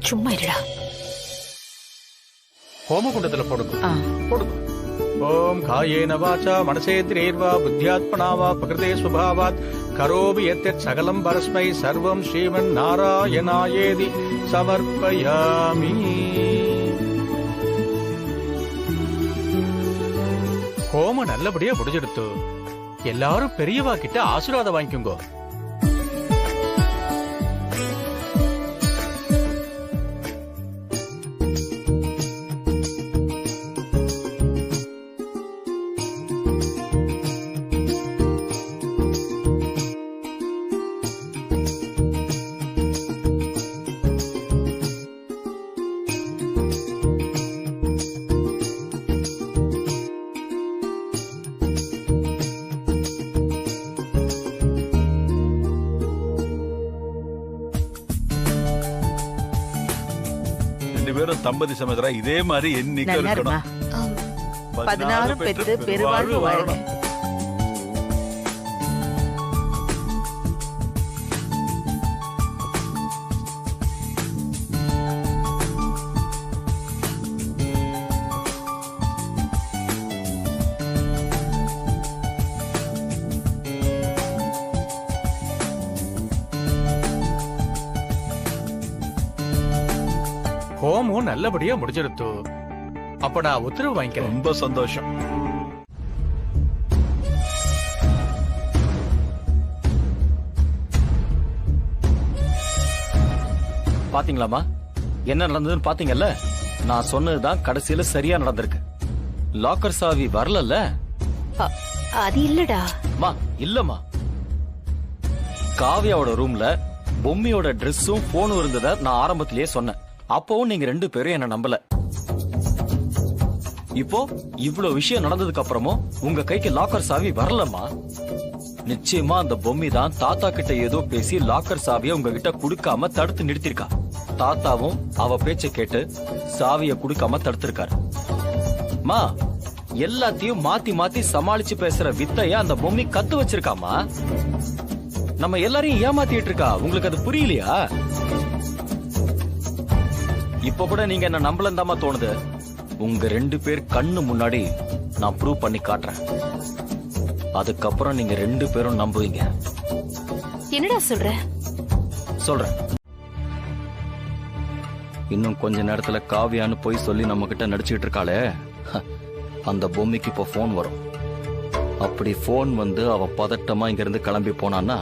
சும்மா இருடா. ஹோமகுண்டத்துல போடுங்க. போடுங்க. ஓம் காயேன வாசா மனசேந்திரேர்வா புத்தியாத்மனா வா பிரகிருதே ஸ்வபாவாத் கரோமி யத்யத் சகலம் பரஸ்மை சர்வம் ஸ்ரீமன் நாராயணாயேதி சமர்ப்பயாமி. ஹோமம் நல்லபடியா முடிஞ்செடுத்து எல்லாரும் பெரியவா கிட்ட ஆசீர்வாதம் வாங்கிக்கோங்க. பேரும் தம்பதி சமேதரா இதே மாதிரி எண்ணிக்கை இருக்கணும். 16 பெற்று பெருவாழ்வு வாழணும். ஹோமம் நல்லபடியா முடிஞ்சிருத்து. அப்ப நான் உத்தரவு வாங்கிக்கிறேன். ரொம்ப சந்தோஷம். பாத்தீங்களாமா என்ன நடந்ததுன்னு பாத்தீங்கல்ல? நான் சொன்னதுதான் கடைசியில சரியா நடந்திருக்கு. லாக்கர் சாவி வரலல்ல? அது இல்லடா. மா இல்லம்மா, காவியாவோட ரூம்ல பொம்மியோட ட்ரெஸ்ஸும் போனும் இருந்தத நான் ஆரம்பத்திலேயே சொன்னேன். அப்பவும் நீங்க 2 பேரும் என்ன நம்பல. இப்போ இவ்வளவு விஷயம் நடந்ததுக்கு அப்புறமும் உங்க கைக்கு லாக்கர் சாவி வரலமா? நிச்சயமா அந்த பொம்மி தான் தாத்தா கிட்ட ஏதோ பேசி லாக்கர் சாவியை உங்ககிட்ட குடுக்காம தடுத்து நிறுத்திருக்கா. தாத்தாவும் அவ பேச்ச கேட்டு சாவிய குடுக்காம தடுத்திருக்காரு. மா, எல்லாத்தையும் மாத்தி மாத்தி சமாளிச்சு பேசுற வித்தைய அந்த பொம்மி கத்து வச்சிருக்காமா. நம்ம எல்லாரையும் ஏமாத்திட்டு இருக்கா. உங்களுக்கு அது புரியலையா? இப்ப கூட நீங்க என்ன நம்பலந்தாமா தோணுது. உங்க 2 பேர் கண்ணு முன்னாடி நான் ப்ரூவ் பண்ணி காட்டுறேன். அதுக்கப்புறம் நீங்க 2 பேரும் நம்புவீங்க. என்னடா சொல்ற? சொல்றேன். இன்னும் கொஞ்ச நேரத்துல காவியான்னு போய் சொல்லி நம்ம கிட்ட நடிச்சுட்டு இருக்காளே, அந்த பொம்மைக்கு இப்ப போன் வரும். அப்படி போன் வந்து அவ பதட்டமா இங்க இருந்து கிளம்பி போனான்னா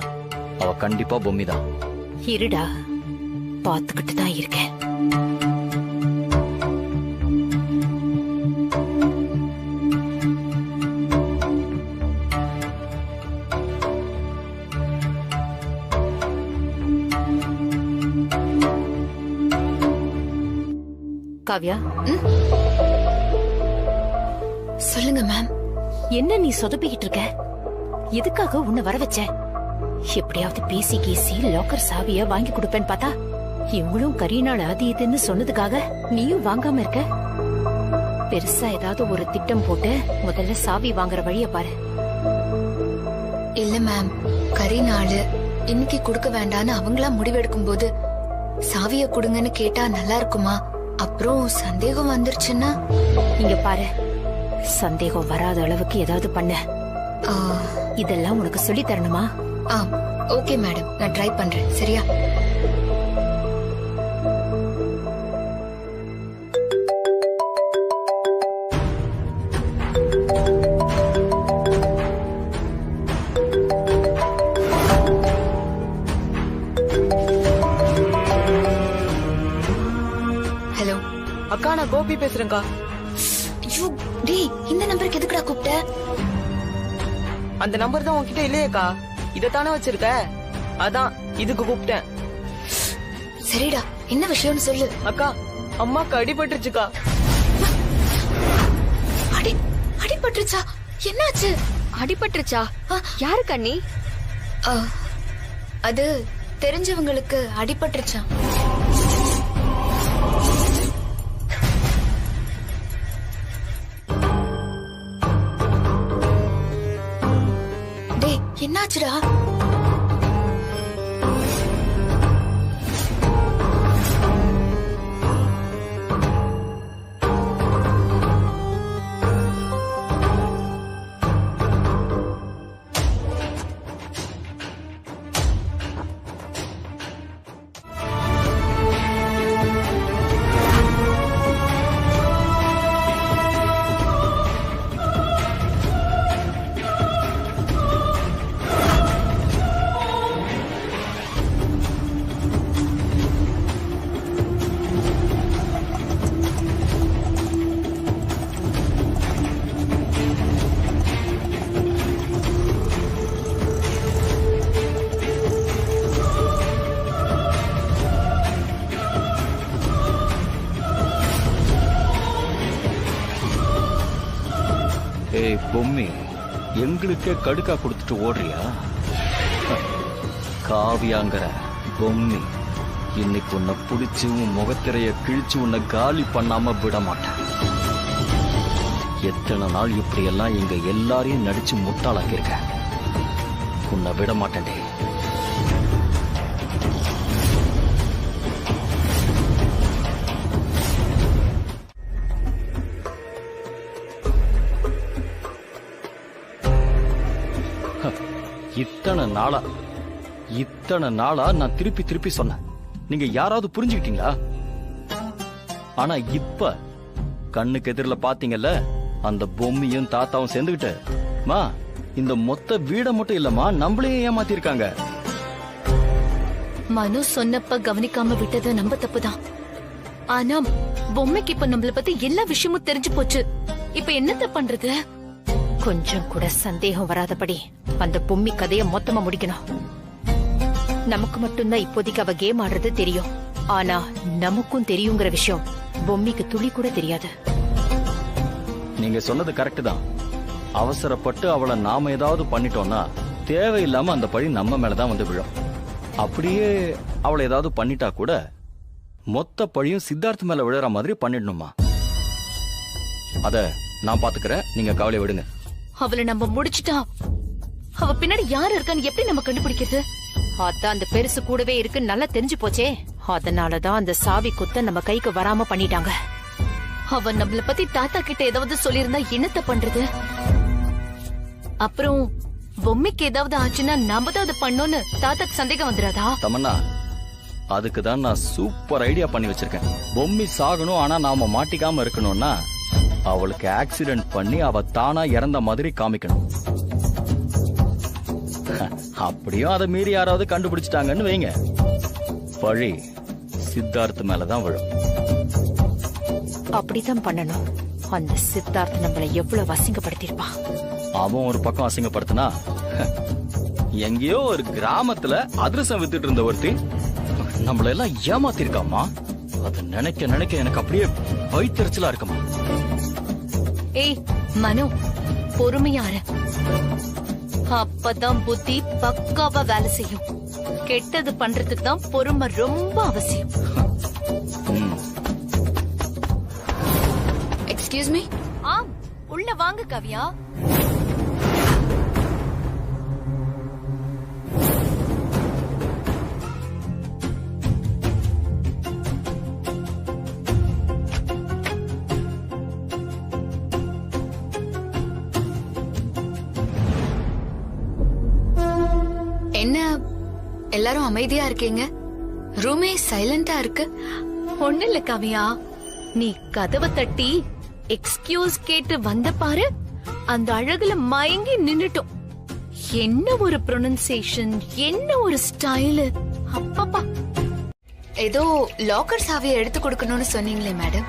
அவ கண்டிப்பா பொம்மி தான். இருடா, பாத்துக்கிட்டு தான் இருக்கேன். காவ்யா, சொல்லுங்க மேம். என்ன நீ சொதப்பிக்கிட்டு இருக்க? எதுக்காக உன்னை வர வச்ச? எப்படியாவது பேசி கேசி லாக்கர் சாவிய வாங்கி கொடுப்பேன்னு பார்த்தா இவங்களும் கரீனால அது இதுன்னு சொன்னதுக்காக நீயும் வாங்காம இருக்க. பெருசா ஏதாவது ஒரு திட்டம் போட்டு முதல்ல சாவி வாங்குற வழிய பாரு. இல்ல மேம், கரீனாலு இன்னைக்கு கொடுக்க வேண்டான்னு அவங்களா முடிவெடுக்கும் போது சாவிய கொடுங்கன்னு கேட்டா நல்லா இருக்குமா? அப்புறம் சந்தேகம் வந்துருச்சுன்னா? இங்க பாரு, சந்தேகம் வராத அளவுக்கு ஏதாவது பண்ண. இதெல்லாம் உனக்கு சொல்லி தரணுமா? ஓகே மேடம், நான் ட்ரை பண்றேன். சரியா? ஹலோ அக்கா, நான் கோபி பேசுறேன்க்கா. டேய், இந்த நம்பருக்கு எதுக்குடா கூப்பிட்ட? அந்த நம்பர் தான் உன்கிட்ட இல்லையேக்கா. இதத்தானே வச்சிருக்க, அதான் இதுக்கு கூப்பிட்டேன். சரிடா, என்ன விஷயம்னு சொல்லு. அக்கா, அம்மாக்கு அடிபட்டுருச்சுக்கா. அடிபட்டுருச்சா? என்னாச்சு? அடிபட்டுருச்சா? யாரு கண்ணி? அது தெரிஞ்சவங்களுக்கு அடிபட்டுருச்சா. டேய், என்னாச்சுடா? ஏய் பொம்மி, எங்களுக்கே கடுக்கா கொடுத்துட்டு ஓடுறியா? காவியாங்கிற பொம்மி, இன்னைக்கு உன்னை பிடிச்சு உன் முகத்திரைய கிழிச்சு உன்னை காலி பண்ணாம விட மாட்டேன். எத்தனை நாள் இப்படி எல்லாம் எங்க எல்லாரையும் நடிச்சு முட்டாளாக்கியிருக்க. உன்னை விட மாட்டேன்டே. இத்தனை நாளா நான் திருப்பி திருப்பி சொன்னேன். நீங்க யாராவது புரிஞ்சுக்கிட்டீங்களா? ஆனா இப்ப கண்ணுக்கு எதிரில பாத்தீங்கல்ல, அந்த பொம்மியும் தாத்தாவும் சேர்ந்துகிட்டு மா இந்த மொத்த வீட மட்டும் இல்லம்மா நம்மளையும் ஏமாத்திருக்காங்க. மனு சொன்னப்ப கவனிக்காம விட்டது நம்ம தப்புதான். ஆனா பொம்மைக்கு இப்ப நம்மள பத்தி எல்லா விஷயமும் தெரிஞ்சு போச்சு. இப்ப என்னத்த பண்றது? கொஞ்சம் கூட சந்தேகம் வராதபடி அந்த பொம்மி கதைய மொத்தமா முடிக்கணும். நமக்கு மட்டும்தான் இப்போதைக்கு அவ கேம் ஆடுறது தெரியும். ஆனா நமக்கும் தெரியுங்கிற விஷயம் பொம்மிக்கு துளி கூட தெரியாது. நீங்க சொன்னது கரெக்ட் தான். அவசரப்பட்டு அவளை நாம ஏதாவது பண்ணிட்டோம்னா தேவையில்லாம அந்த பழி நம்ம மேலதான் வந்து விழும். அப்படியே அவளை ஏதாவது பண்ணிட்டா கூட மொத்த பழியும் சித்தார்த் மேல விழுற மாதிரி பண்ணிடணுமா? அத நான் பாத்துக்கிறேன், நீங்க கவலை விடுங்க. அவளை நம்ம முடிச்சுட்டா அவ பின்னாடி யாரு இருக்கான்னு எப்படி நம்ம கண்டுபிடிக்கிறது? அதான் அந்த பெருசு கூடவே இருக்கு நல்லா தெரிஞ்சு போச்சே. அதனாலதான் அந்த சாவி குத்த நம்ம கைக்கு வராம பண்ணிட்டாங்க. அவன் நம்மள பத்தி தாத்தா கிட்ட ஏதாவது சொல்லியிருந்தா என்னத்த பண்றது? அப்புறம் பொம்மைக்கு ஏதாவது ஆச்சுன்னா நாம தான் அதை பண்ணோன்னு தாத்தாக்கு சந்தேகம் வந்துடாதா? தமன்னா, அதுக்கு தான் நான் சூப்பர் ஐடியா பண்ணி வச்சிருக்கேன். பொம்மி சாகணும், ஆனா நாம மாட்டிக்காம இருக்கணும்னா அவளுக்கு ஆக்சிடென்ட் பண்ணி அவ தானா இறந்த மாதிரி காமிக்கணும். அப்படியும் அதை மீறி யாராவது கண்டுபிடிச்சிட்டாங்கன்னு வைங்க, பழி சித்தார்த் மேலதான் விழும். அப்படித்தான் பண்ணணும். அந்த சித்தார்த் நம்மளை எவ்வளவு அசிங்கப்படுத்திருப்பான். அவன் ஒரு பக்கம் அசிங்கப்படுத்தினா, எங்கேயோ ஒரு கிராமத்துல அதிரசம் வித்துட்டு இருந்த ஒருத்தி நம்மள எல்லாம் ஏமாத்திருக்காமா. அது நினைக்க நினைக்க எனக்கு அப்படியே வயிற்றுச்சலா இருக்குமா. ஏய் மனு, பொறுமையாரு. அப்பதான் புத்தி பக்காவா வேலை செய்யும். கெட்டது பண்றதுக்கு தான் பொறுமை ரொம்ப அவசியம். Excuse me. ஆம், உள்ள வாங்க கவ்யா. என்ன எல்லாரும் அமைதியா இருக்கீங்க? ரூமே சைலண்டா இருக்கு. ஒண்ணு இல்ல கவ்யா, நீ கதவை தட்டி எக்ஸ்கியூஸ் கேட்டு வந்த பாரு, அந்த அழகுல மயங்கி நின்னுட்டோம். என்ன ஒரு ப்ரொனன்சியேஷன், என்ன ஒரு ஸ்டைலு. அப்பப்பா. ஏதோ லாக்கர் சாவியை எடுத்து கொடுக்கணும்னு சொன்னீங்களே மேடம்.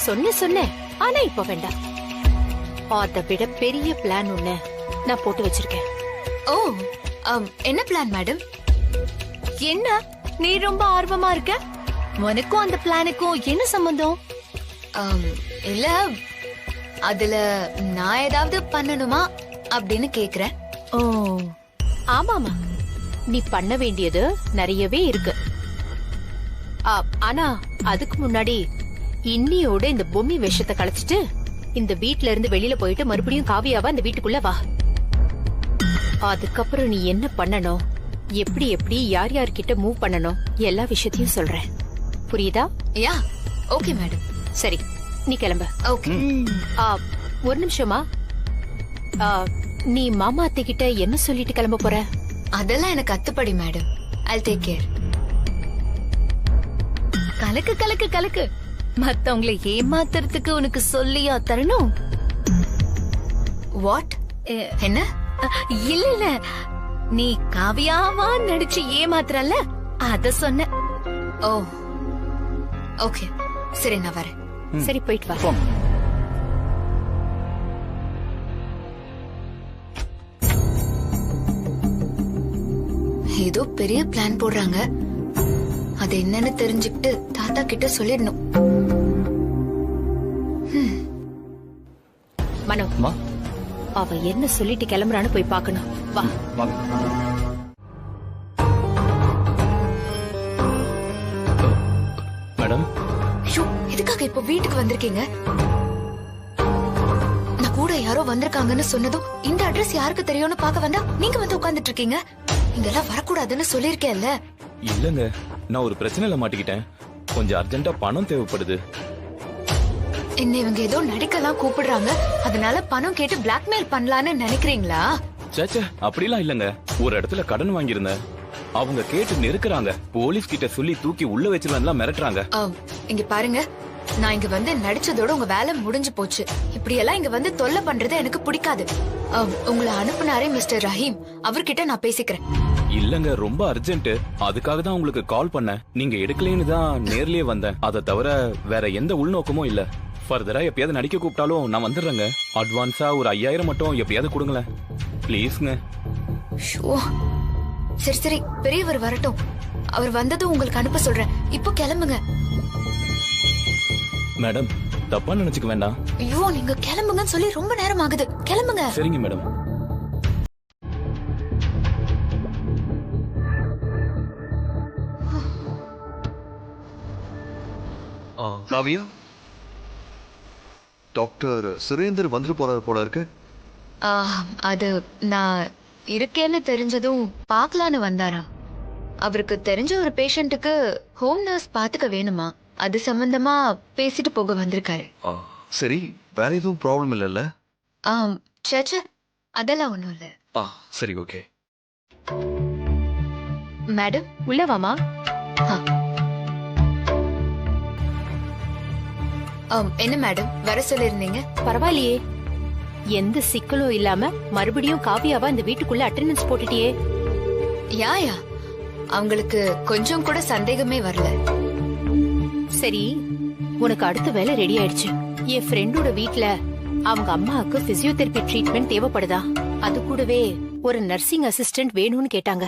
சொன்னேன், ஆனா இப்ப வேண்டாம். அதை விட பெரிய பிளான் ஒண்ணு நான் போட்டு வச்சிருக்கேன். ஓ, என்ன பிளான் மேடம்? என்ன நீ ரொம்ப ஆர்வமா இருக்க? உனக்கும் அந்த பிளானுக்கும் என்ன சம்பந்தம்? இல்ல, அதுல நான் ஏதாவது பண்ணணுமா அப்படின்னு கேக்குறேன். ஓ ஆமாமா, நீ பண்ண வேண்டியது நிறையவே இருக்கு. ஆனா அதுக்கு முன்னாடி இன்னியோட இந்த பொம்மி விஷத்தை கலைச்சிட்டு இந்த வீட்ல இருந்து வெளியில போயிட்டு மறுபடியும் காவியாவா இந்த வீட்டுக்குள்ள வா. அதுக்கப்புறம் நீ என்ன பண்ணணும், எப்படி எப்படி யார் யார்கிட்ட மூவ் பண்ணணும், எல்லா விஷயத்தையும் சொல்றேன். புரியுதா? யா, ஓகே மேடம். சரி, நீ கிளம்ப. ஓகே. ஒரு நிமிஷமா, நீ மாமா அத்தை கிட்ட என்ன சொல்லிட்டு கிளம்ப போற? அதெல்லாம் எனக்கு அத்துப்படி மேடம். I'll take care. கலக்கு கலக்கு கலக்கு. மத்தவங்களை ஏமாத்துறதுக்கு உனக்கு சொல்லியா தரணும்? வாட்? என்ன? இல்ல இல்ல, நீ காவியாவா நடிச்சு ஏமாத்துறல, அத சொன்ன. ஓ ஓகே, சரி நான் வரேன். சரி, போயிட்டு வா. ஏதோ பெரிய பிளான் போடுறாங்க. அது என்னன்னு தெரிஞ்சுக்கிட்டு தாத்தா கிட்ட சொல்லிடணும். மனோ, அவ என்ன சொல்லிட்டு கிளம்புறான்னு போய் பார்க்கணும். வா. மேடம், ஐயோ, எதுக்காக இப்ப வீட்டுக்கு வந்திருக்கீங்க? நான் கூட யாரோ வந்திருக்காங்கன்னு சொன்னதும் இந்த அட்ரஸ் யாருக்கு தெரியும்னு பார்க்க வந்தா நீங்க வந்து உட்கார்ந்துட்டு இருக்கீங்க. இங்கெல்லாம் வரக்கூடாதுன்னு சொல்லிருக்கேன்ல. இல்லங்க, நான் ஒரு பிரச்சனையில மாட்டிக்கிட்டேன். கொஞ்சம் அர்ஜென்ட்டா பணம் தேவைப்படுது. என்ன இவங்க ஏதோ நடிக்கலாம் கூப்பிடுறாங்க, அதனால பணம் கேட்டு பிளாக்மெயில் பண்ணலான்னு நினைக்கிறீங்களா? சேச்சே, அப்படிலாம் இல்லங்க. ஒரு இடத்துல கடன் வாங்கியிருந்தேன். அவங்க கேட்டு நெருக்குறாங்க. போலீஸ் கிட்ட சொல்லி தூக்கி உள்ள வச்சிடலாம் மிரட்டுறாங்க. இங்க பாருங்க, நான் இங்க வந்து நடிச்சதோட உங்க வேலை முடிஞ்சு போச்சு. இப்படி எல்லாம் இங்க வந்து தொல்லை பண்றது எனக்கு பிடிக்காது. உங்களை அனுப்புனாரே மிஸ்டர் ரஹீம், அவர்கிட்ட நான் பேசிக்கிறேன். இல்லங்க, ரொம்ப அர்ஜென்ட். அதுக்காக தான் உங்களுக்கு கால் பண்ணேன். நீங்க எடுக்கலேன்னு தான் நேர்லயே வந்தேன். அதை தவிர வேற எந்த உள்நோக்கமும் இல்ல. ஃபர்தரா எப்பயாவது நடிக்க கூப்பிட்டாலும் நான் வந்துடுறேங்க. அட்வான்ஸா ஒரு 5000 மட்டும் எப்படியாவது கொடுங்களேன் ப்ளீஸ்ங்க. சரி சரி, பெரியவர் வரட்டும். அவர் வந்ததும் உங்களுக்கு அனுப்ப சொல்றேன். இப்போ கிளம்புங்க. மேடம், தப்பா நினைச்சுக்க வேண்டாம். ஐயோ, நீங்க கிளம்புங்கன்னு சொல்லி ரொம்ப நேரம் ஆகுது. கிளம்புங்க. சரிங்க மேடம். காவியா, டாக்டர் சுரேந்தர் வந்துட்டு போறாரு போல இருக்கு. அது நான் இருக்கேன்னு தெரிஞ்சதும் பாக்கலான்னு வந்தாராம். அவருக்கு தெரிஞ்ச ஒரு பேஷண்ட்டுக்கு ஹோம் நர்ஸ் பாத்துக்க வேணுமா, அது சம்பந்தமா பேசிட்டு போக வந்திருக்காரு. சரி, வேற எதுவும் ப்ராப்ளம் இல்லைல்ல? சேச்சே, அதெல்லாம் ஒண்ணும் இல்ல. சரி, ஓகே. மேடம் உள்ள வாமா. என்ன மேடம் வர சொல்லிருந்தீங்க? பரவாயில்லையே, எந்த சிக்கலும் இல்லாம மறுபடியும் காவியாவா இந்த வீட்டுக்குள்ள அட்டெண்டன்ஸ் போட்டுட்டியே. யா அவங்களுக்கு கொஞ்சம் கூட சந்தேகமே வரல. சரி, உனக்கு அடுத்த வேலை ரெடி ஆயிடுச்சு. என் ஃப்ரெண்டோட வீட்ல அவங்க அம்மாவுக்கு பிசியோதெரபி ட்ரீட்மெண்ட் தேவைப்படுதா, அது கூடவே ஒரு நர்சிங் அசிஸ்டன்ட் வேணும்னு கேட்டாங்க.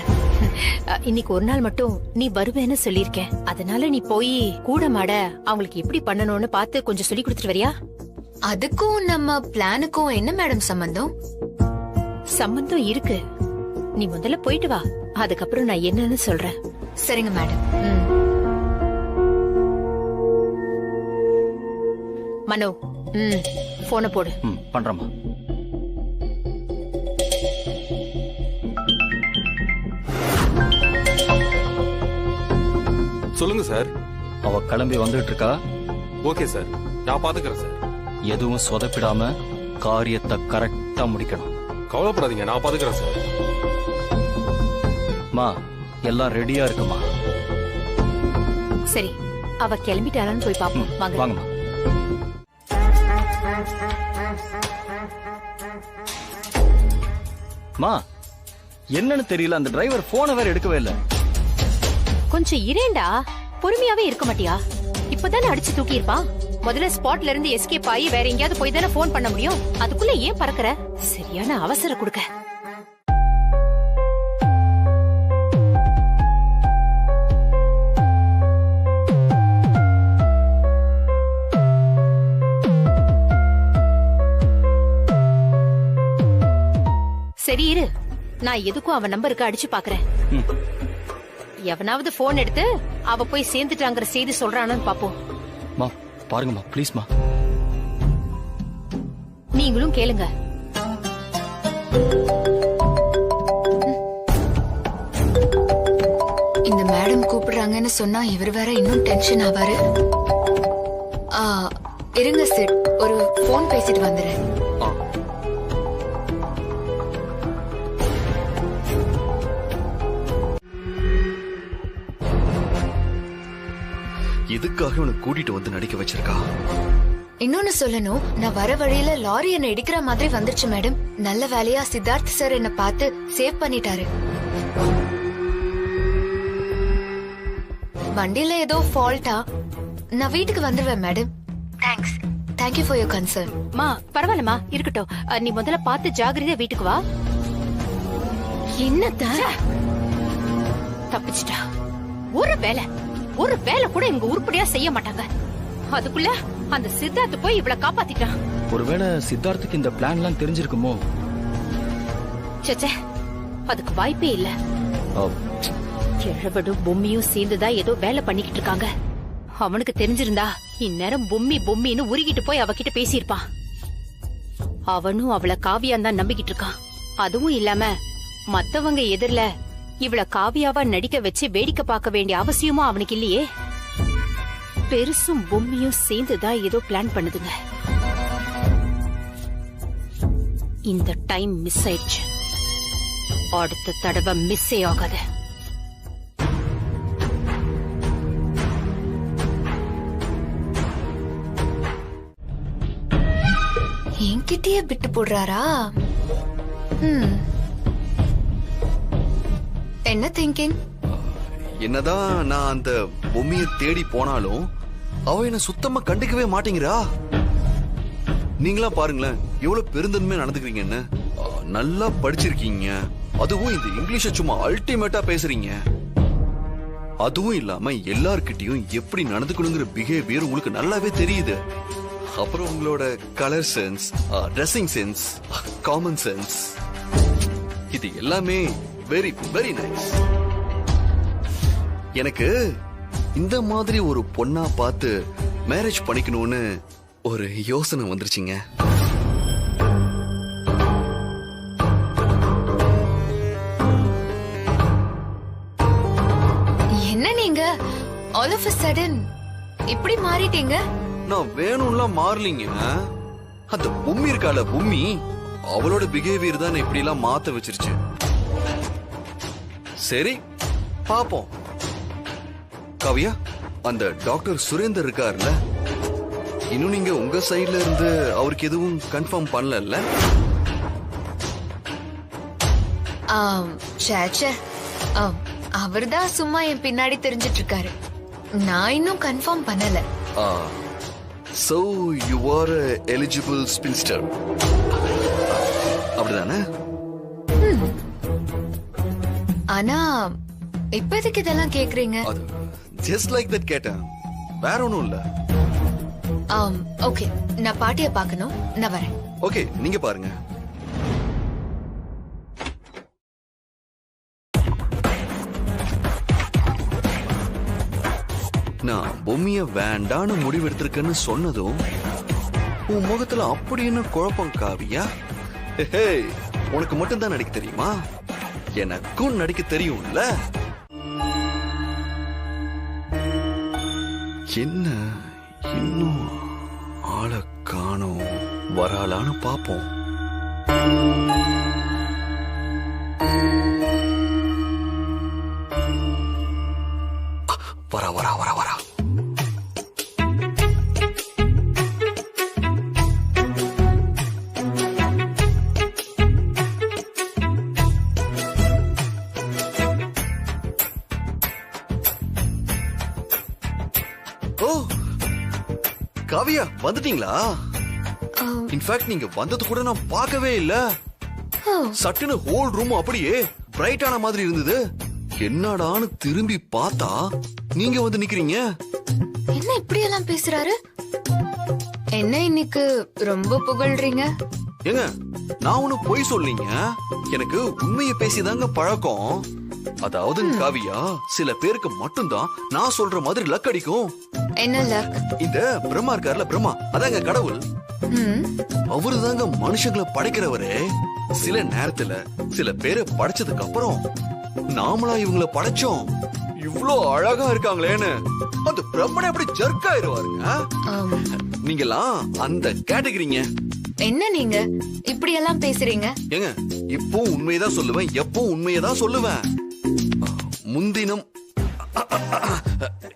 இன்னைக்கு ஒரு நாள் மட்டும் நீ வருவேன்னு சொல்லிருக்கேன். அதனால நீ போய் கூட மாட அவங்களுக்கு எப்படி பண்ணணும்னு பார்த்து கொஞ்சம் சொல்லி கொடுத்துட்டு வரியா? அதுக்கும் நம்ம பிளானுக்கும் என்ன மேடம் சம்பந்தம்? சம்பந்தம் இருக்கு, நீ முதல்ல போயிட்டு வா, அதுக்கப்புறம் நான் என்னன்னு சொல்றேன். சரிங்க மேடம். மனோ, போனை போடு. பண்றமா. சொல்லுங்க சார். அவ கிளம்பி வந்துட்டு இருக்கா. ஓகே சார், நான் பாத்துக்கிறேன் சார். எதுவும் சொதப்பிடாம காரியத்தை கரெக்டா முடிக்கணும். கவலைப்படாதீங்க, நான் பாத்துக்கிறேன் சார். மா, எல்லாம் ரெடியா இருக்குமா? சரி, அவ கிளம்பிட்டாளான்னு போய் பாப்போம். வாங்கம்மா. மா, என்னன்னு தெரியல, அந்த டிரைவர் போனை வேற எடுக்கவே இல்ல. கொஞ்சம் இரேண்டா, பொறுமையாவே இருக்க மாட்டியா? இப்பதானே அடிச்சு தூக்கி இருப்பான். முதல்ல ஸ்பாட்ல இருந்து எஸ்கேப் ஆகி வேற எங்கேயாவது போய் தானே போன் பண்ண முடியும். அதுக்குள்ள ஏன் பறக்குற? சரியான அவசரம் கொடுக்க. சரி இரு, நான் எதுக்கும் அவன் நம்பருக்கு அடிச்சு பாக்குறேன். எவனாவது போன் எடுத்து அவ போய் சேர்ந்துட்டாங்கிற செய்தி சொல்றானு பாப்போம். மா, பாருங்கம்மா ப்ளீஸ்மா. நீங்களும் கேளுங்க. இந்த மேடம் கூப்பிடுறாங்கன்னு சொன்னா இவர் வேற இன்னும் டென்ஷன் ஆவாரு. இருங்க சார், ஒரு போன் பேசிட்டு வந்துடுறேன். எதுக்காக இவனை கூட்டிட்டு வந்து நடிக்க வச்சிருக்கா? இன்னொன்னு சொல்லணும், நான் வர வழியில லாரி என்ன இடிக்கிற மாதிரி வந்துருச்சு மேடம். நல்ல வேலையா சித்தார்த் சார் என்ன பார்த்து சேவ் பண்ணிட்டாரு. வண்டியில ஏதோ ஃபால்ட்டா, நான் வீட்டுக்கு வந்துருவேன் madam. Thanks, thank you for your concern. மா, பரவாயில்லமா, இருக்கட்டும். நீ முதல்ல பார்த்து ஜாகிரதையா வீட்டுக்கு வா. என்னத்த தப்பிச்சிட்டா. ஒரு வேலை கூட இவங்க உருப்படியா செய்ய மாட்டாங்க. அதுக்குள்ள அந்த சித்தார்த்து போய் இவளை காப்பாத்திட்டான். ஒருவேளை சித்தார்த்துக்கு இந்த பிளான் எல்லாம் தெரிஞ்சிருக்குமோ? சச்சே, அதுக்கு வாய்ப்பே இல்ல. கிழவடும் பொம்மியும் சேர்ந்துதான் ஏதோ வேலை பண்ணிக்கிட்டு இருக்காங்க. அவனுக்கு தெரிஞ்சிருந்தா இந்நேரம் பொம்மின்னு உருகிட்டு போய் அவகிட்ட பேசியிருப்பான். அவனும் அவளை காவியான் தான் நம்பிக்கிட்டு இருக்கான். அதுவும் இல்லாம மத்தவங்க எதிரில இவள காவியாவா நடிக்க வச்சு வேடிக்கை பார்க்க வேண்டிய அவசியமும் அவனுக்கு இல்லையே. பெருசும் பொம்மியும் சேர்ந்துதான் ஏதோ பிளான் பண்ணுதுங்க. இந்த டைம் மிஸ் ஆயிடுச்சு, அடுத்த தடவை மிஸ்ஸே ஆகாது. என்கிட்டயே விட்டு போடுறாரா? என்ன திங்கிங்? என்னதான் நான் அந்த பொம்மையை தேடி போனாலும் அவ என்ன சுத்தமா கண்டுக்கவே மாட்டேங்கிறா. நீங்களா பாருங்களேன், எவ்வளவு பெருந்தன்மையா நடந்துக்கிறீங்கன்னு. நல்லா படிச்சிருக்கீங்க, அதுவும் இந்த இங்கிலீஷ சும்மா அல்டிமேட்டா பேசுறீங்க. அதுவும் இல்லாம எல்லார்கிட்டயும் எப்படி நடந்துக்கணுங்கிற பிஹேவியர் உங்களுக்கு நல்லாவே தெரியுது. அப்புறம் உங்களோட colour sense, dressing sense, common sense, இது எல்லாமே வெரி வெரி நைஸ். எனக்கு இந்த மாதிரி ஒரு பொண்ணா பார்த்து மேரேஜ் பண்ணிக்கணும்னு ஒரு யோசனை வந்துருச்சுங்க. ஆல் ஆஃப் a sudden இப்படி மாறிட்டீங்க? நான் வேணும்லாம் மாறலீங்க. அந்த பொம்மி இருக்கால பொம்மி, அவளோட பிஹேவியர் தான் இப்படி எல்லாம் மாத்த வச்சிருச்சு. சரி பாப்போம். காவியா, அந்த டாக்டர் சுரேந்தர் இருக்காருல்ல, இன்னும் நீங்க உங்க சைடுல இருந்து அவருக்கு எதுவும் கன்ஃபார்ம் பண்ணல? அவர்தான் சும்மா என் பின்னாடி தெரிஞ்சிட்டு இருக்காரு. நான் இன்னும் கன்ஃபார்ம் பண்ணல. So you are a eligible spinster. அப்படிதானே? ஆனா இப்போதைக்கு இதெல்லாம் கேக்குறீங்க? Just like that கேட்டேன், வேற ஒண்ணும் இல்ல. ஓகே, நான் பாட்டிய பார்க்கணும், நான் வரேன். ஓகே, நீங்க பாருங்க. நான் பொம்மிய வேண்டான்னு முடிவெடுத்திருக்கேன்னு சொன்னதும் உன் முகத்துல அப்படி என்ன குழப்பம் காவியா? உனக்கு மட்டும்தான் நடிக்க தெரியுமா? எனக்கும் நடிக்க தெரியும்ல. என்ன இன்னும் ஆளை காணோம், வராளான்னு பாப்போம். வரா வரா வரா வரா. ஓ காவியா, வந்துட்டீங்களா? இன்ஃபேக்ட் நீங்க வந்தது கூட நான் பார்க்கவே இல்ல. சட்டுன்னு ஹோல் ரூம் அப்படியே பிரைட்டான மாதிரி இருந்தது. என்னடான்னு திரும்பி பார்த்தா நீங்க வந்து நிக்கிறீங்க. என்ன இப்படி எல்லாம் பேசுறாரு? என்ன இன்னைக்கு ரொம்ப புகழ்றீங்க? ஏங்க, நான் ஒண்ணு பொய் சொல்லீங்க, எனக்கு உண்மையை பேசிதாங்க பழக்கம். அதாவது காவியா, சில பேருக்கு மட்டும்தான் நான் சொல்ற மாதிரி லக் அடிக்கும். என்ன லக்? இந்த பிரம்மா இருக்கார்ல, பிரம்மா அதாங்க கடவுள். அவரு தாங்க மனுஷங்களை படைக்கிறவரே. சில நேரத்துல சில பேரை படைச்சதுக்கு அப்புறம் நாமளா இவங்கள படைச்சோம், இவ்ளோ அழகா இருக்காங்களேன்னு அந்த பிரம்மனை அப்படி ஜர்க்காயிருவாருங்க. நீங்கெல்லாம் அந்த கேட்டகரிங்க. என்ன நீங்க இப்படி எல்லாம் பேசுறீங்க? ஏங்க, இப்போ உண்மையதான் சொல்லுவேன், எப்போ உண்மையதான் சொல்லுவேன். முந்தினம்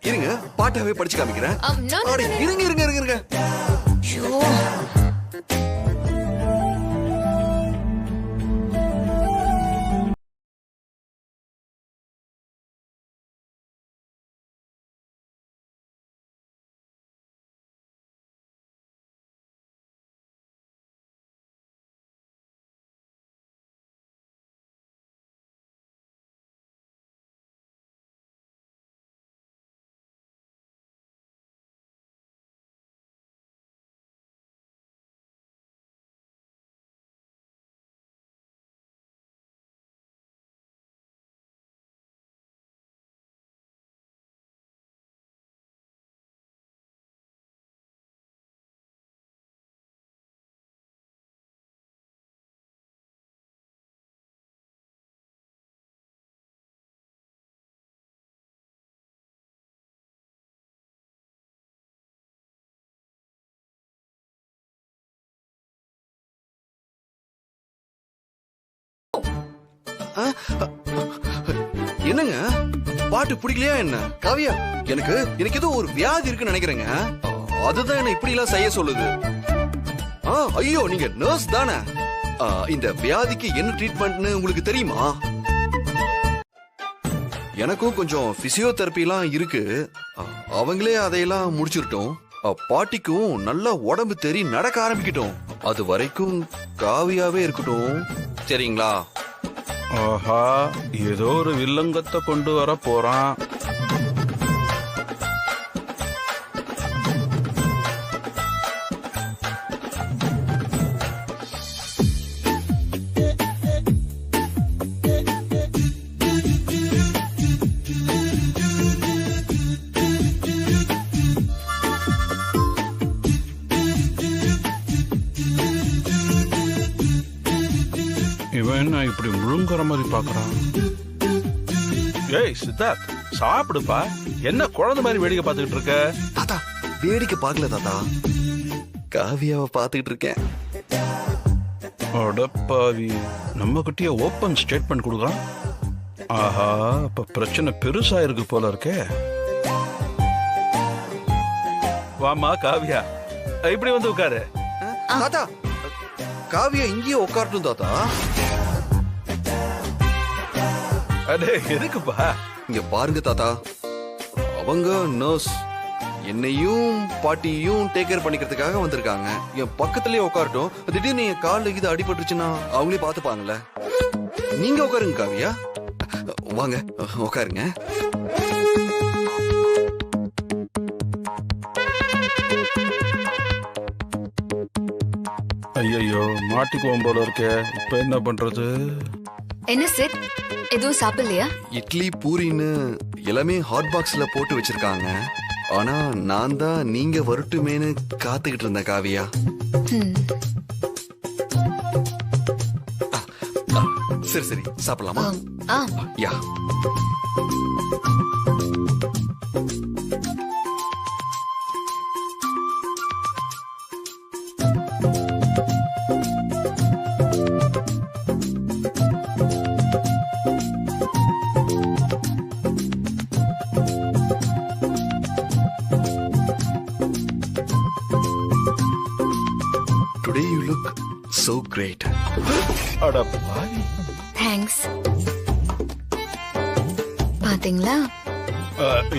இருங்க, பாட்டாவே படிச்சு காமிக்கிறேன். இருங்க இருங்க இருங்க இருங்க. என்னங்க, பாட்டு பிடிக்கலையா என்ன? காவியா, எனக்கு ஏதோ ஒரு வியாதி இருக்குன்னு நினைக்கிறேங்க. அதுதான் என்ன இப்படி எல்லாம் செய்ய சொல்லுது. ஐயோ, நீங்க நர்ஸ் தானே? இந்த வியாதிக்கு என்ன ட்ரீட்மெண்ட்னு உங்களுக்கு தெரியுமா? எனக்கும் கொஞ்சம் பிசியோதெரபி எல்லாம் இருக்கு. அவங்களே அதையெல்லாம் முடிச்சிருட்டோம். பாட்டிக்கும் நல்ல உடம்பு தெரி நடக்க ஆரம்பிக்கட்டும். அது வரைக்கும் காவியாவே இருக்கட்டும், சரிங்களா? ஆஹா, ஏதோ ஒரு வில்லங்கத்தை கொண்டு வர போறான். இவன் என்ன இப்படி முழுங்குற மாதிரி பாக்குறான்? ஏய் சித்தார்த், சாப்பிடுப்பா. என்ன குழந்தை மாதிரி வேடிக்கை பார்த்துக்கிட்டு இருக்க? தாத்தா வேடிக்கை பார்க்கல தாத்தா, காவியாவை பார்த்துக்கிட்டு இருக்கேன். அடப்பாவி, நம்ம கிட்டயே ஓப்பன் ஸ்டேட்மெண்ட் கொடுக்கலாம். ஆஹா, அப்ப பிரச்சனை பெருசா இருக்கு போல இருக்கே. வாமா காவியா, இப்படி வந்து உட்காரு. தாத்தா காவியா இங்கேயே உட்காரட்டும் தாத்தா. அடே எதுக்குப்பா? இங்க பாருங்க தாத்தா, அவங்க நர்ஸ் என்னையும் பாட்டியும் டேக் கேர் பண்ணிக்கிறதுக்காக வந்திருக்காங்க. என் பக்கத்துலயே உட்காரட்டும். திடீர்னு என் காலில் இது அடிபட்டுருச்சுன்னா அவங்களே பாத்துப்பாங்கல்ல. நீங்க உட்காருங்க காவியா, வாங்க உட்காருங்க. ஐயோ, மாட்டிக்குவோம் போல இருக்கே. இப்ப என்ன பண்றது? என்ன சார், எதுவும் சாப்பிடலையா? இட்லி பூரின்னு எல்லாமே ஹாட் பாக்ஸ்ல போட்டு வச்சிருக்காங்க. ஆனா நான் தான் நீங்க வரட்டுமேனு காத்துக்கிட்டு இருந்தேன் காவியா. சரி சரி சாப்பிடலாமா? யா. Today you look so great. Thanks. பாத்தீங்களா?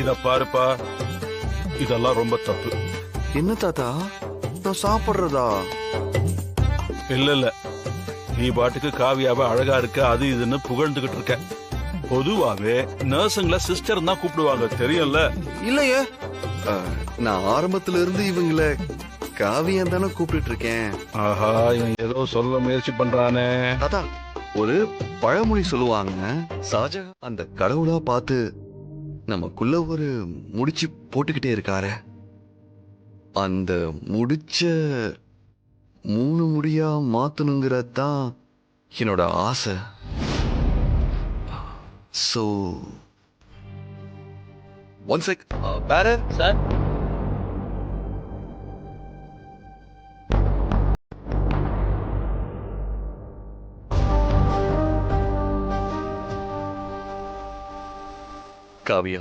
இத பாருப்பா, இதெல்லாம் ரொம்ப தப்பு. என்ன தாத்தா, நான் சாப்பிடுறதா? இல்ல, நீ பாட்டுக்கு காவியாவை அழகா இருக்க அது இதுன்னு புகழ்ந்துகிட்டு இருக்க. பொதுவாவே நர்ஸுங்களை சிஸ்டர் தான் கூப்பிடுவாங்க, தெரியும்ல? இல்லையே, நான் ஆரம்பத்துல இருந்து இவங்களை காவியம் தானே கூப்பிட்டு இருக்கேன். ஆஹா, இவன் ஏதோ சொல்ல முயற்சி பண்றானே. தாத்தா, ஒரு பழமொழி சொல்லுவாங்க, ஷாஜகான் அந்த கடவுளா பார்த்து நமக்குள்ள ஒரு முடிச்சு போட்டுக்கிட்டே இருக்காரு. அந்த முடிச்ச 3 முடியா மாத்தணுங்கிறது தான் என்னோட ஆசை. So one check. Bearer sir, Kavya,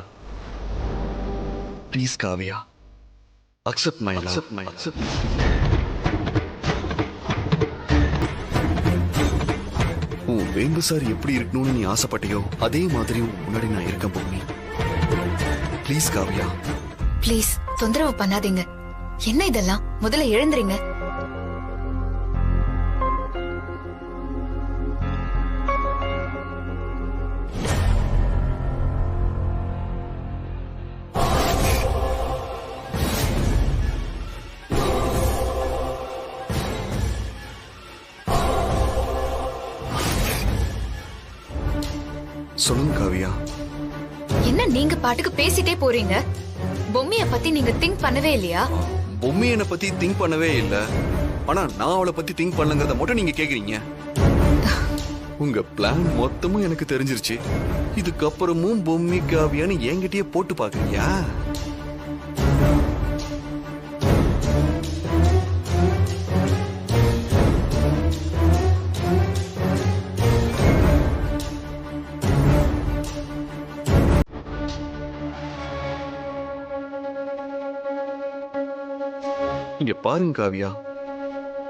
please Kavya, accept my love. உன் வேம்பு சார் எப்படி இருக்கணும்னு நீ ஆசைப்பட்டியோ அதே மாதிரி முன்னாடி நான் இருக்கேன் பூமி. ப்ளீஸ் காவியா. ப்ளீஸ் தொந்தரவு பண்ணாதீங்க. என்ன இதெல்லாம்? முதல்ல எழுந்துறீங்க. சொல்லுங்க காவியா. என்ன நீங்க பாட்டுக்கு பேசிட்டே போறீங்க? பொம்மைய பத்தி நீங்க திங்க் பண்ணவே இல்லையா? பொம்மி என்னை பத்தி திங்க் பண்ணவே இல்ல. ஆனா நான் அவளை பத்தி திங்க் பண்ணலங்கிறத மட்டும் நீங்க கேக்குறீங்க. உங்க பிளான் மொத்தமும் எனக்கு தெரிஞ்சிருச்சு. இதுக்கப்புறமும் பொம்மி காவியான்னு என்கிட்டயே போட்டு பாக்குறியா? இங்க பாருங்க காவியா,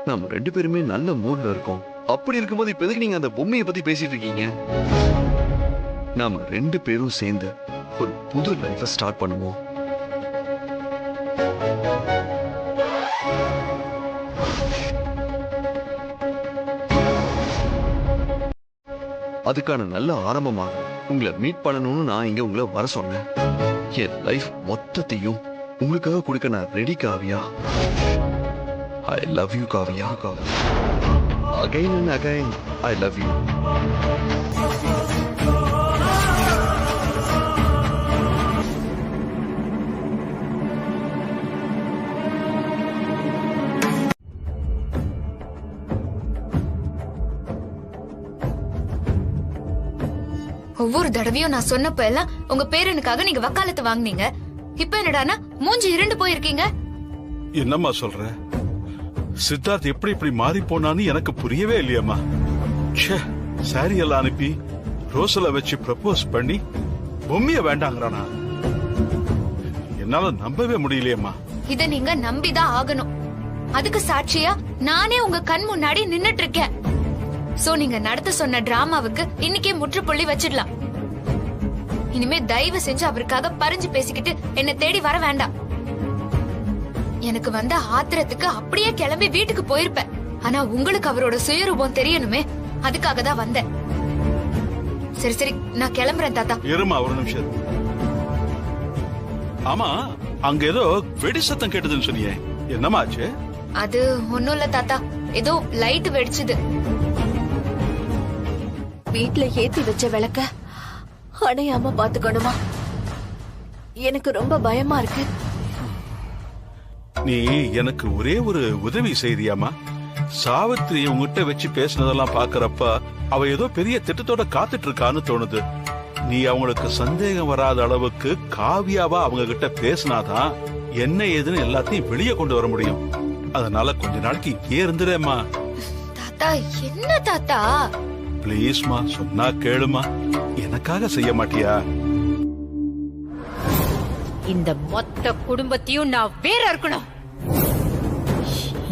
நம்ம 2 பேருமே நல்ல மூட்ல இருக்கோம். அப்படி இருக்கும்போது இப்ப எதுக்கு நீங்க அந்த பொம்மையை பத்தி பேசிட்டு இருக்கீங்க? நாம 2 பேரும் சேர்ந்து ஒரு புது லைஃபை ஸ்டார்ட் பண்ணுவோம். அதுக்கான நல்ல ஆரம்பமாக உங்களை மீட் பண்ணணும்னு நான் இங்க உங்களை வர சொன்னேன். என் லைஃப் மொத்தத்தையும் உங்களுக்காக கொடுக்க நான் ready Kavya. I love you Kavya. Again and again I love you. ஒவ்வொரு தடவையும் நான் சொன்னப்ப எல்லாம் உங்க பேரனுக்காக நீங்க வக்காலத்து வாங்குனீங்க. இப்ப என்னடானா மூஞ்சி இருண்டு போயிருக்கீங்க. என்னம்மா சொல்ற? சித்தார்த் எப்படி இப்படி மாறி போனான்னு எனக்கு புரியவே இல்லையம்மா. சாரி எல்லாம் அனுப்பி ரோசல வச்சு ப்ரப்போஸ் பண்ணி பொம்மைய வேண்டாங்கிறானா? என்னால நம்பவே முடியலையம்மா. இத நீங்க நம்பிதான் ஆகணும். அதுக்கு சாட்சியா நானே உங்க கண் முன்னாடி நின்னுட்டு இருக்கேன். சோ நீங்க நடத்த சொன்ன டிராமாவுக்கு இன்னைக்கே முற்றுப்புள்ளி வச்சிடலாம். இனிமே தயவு செஞ்சு அவருக்காக பறிஞ்சு பேசிக்கிட்டு என்ன தேடி வர வேண்டாம். எனக்கு வந்த ஆத்திரத்துக்கு அப்படியே கிளம்பி வீட்டுக்கு போயிருப்பேன். ஆனா உங்களுக்கு அவரோட சுயரூபம் தெரியணுமே, அதுக்காக தான் வந்தேன். சரி சரி, நான் கிளம்புறேன் தாத்தா. இருமா ஒரு நிமிஷம். ஆமா, அங்க ஏதோ வெடி சத்தம் கேட்டதுன்னு சொன்னியே, என்னமாச்சு? அது ஒண்ணும் இல்ல தாத்தா, ஏதோ லைட் வெடிச்சுது. வீட்டுல ஏத்தி வச்ச விளக்க அணையாம பாத்துக்கணுமா? எனக்கு ரொம்ப பயமா இருக்கு. நீ எனக்கு ஒரே ஒரு உதவி செய்தியாமா? சாவித்ரி உங்ககிட்ட வச்சு பேசினதெல்லாம் பாக்குறப்ப அவ ஏதோ பெரிய திட்டத்தோட காத்துட்டு இருக்கான்னு தோணுது. நீ அவங்களுக்கு சந்தேகம் வராத அளவுக்கு காவியாவா அவங்க கிட்ட பேசினாதான் என்ன ஏதுன்னு எல்லாத்தையும் வெளியே கொண்டு வர முடியும். அதனால கொஞ்ச நாளைக்கு இங்கே இருந்துடேம்மா. தாத்தா என்ன தாத்தா? பிளீஸ்மா, சொன்னா கேளுமா. எனக்காக செய்ய மாட்டியா? இந்த மொத்த குடும்பத்தையும் நான் வேற இருக்கணும்.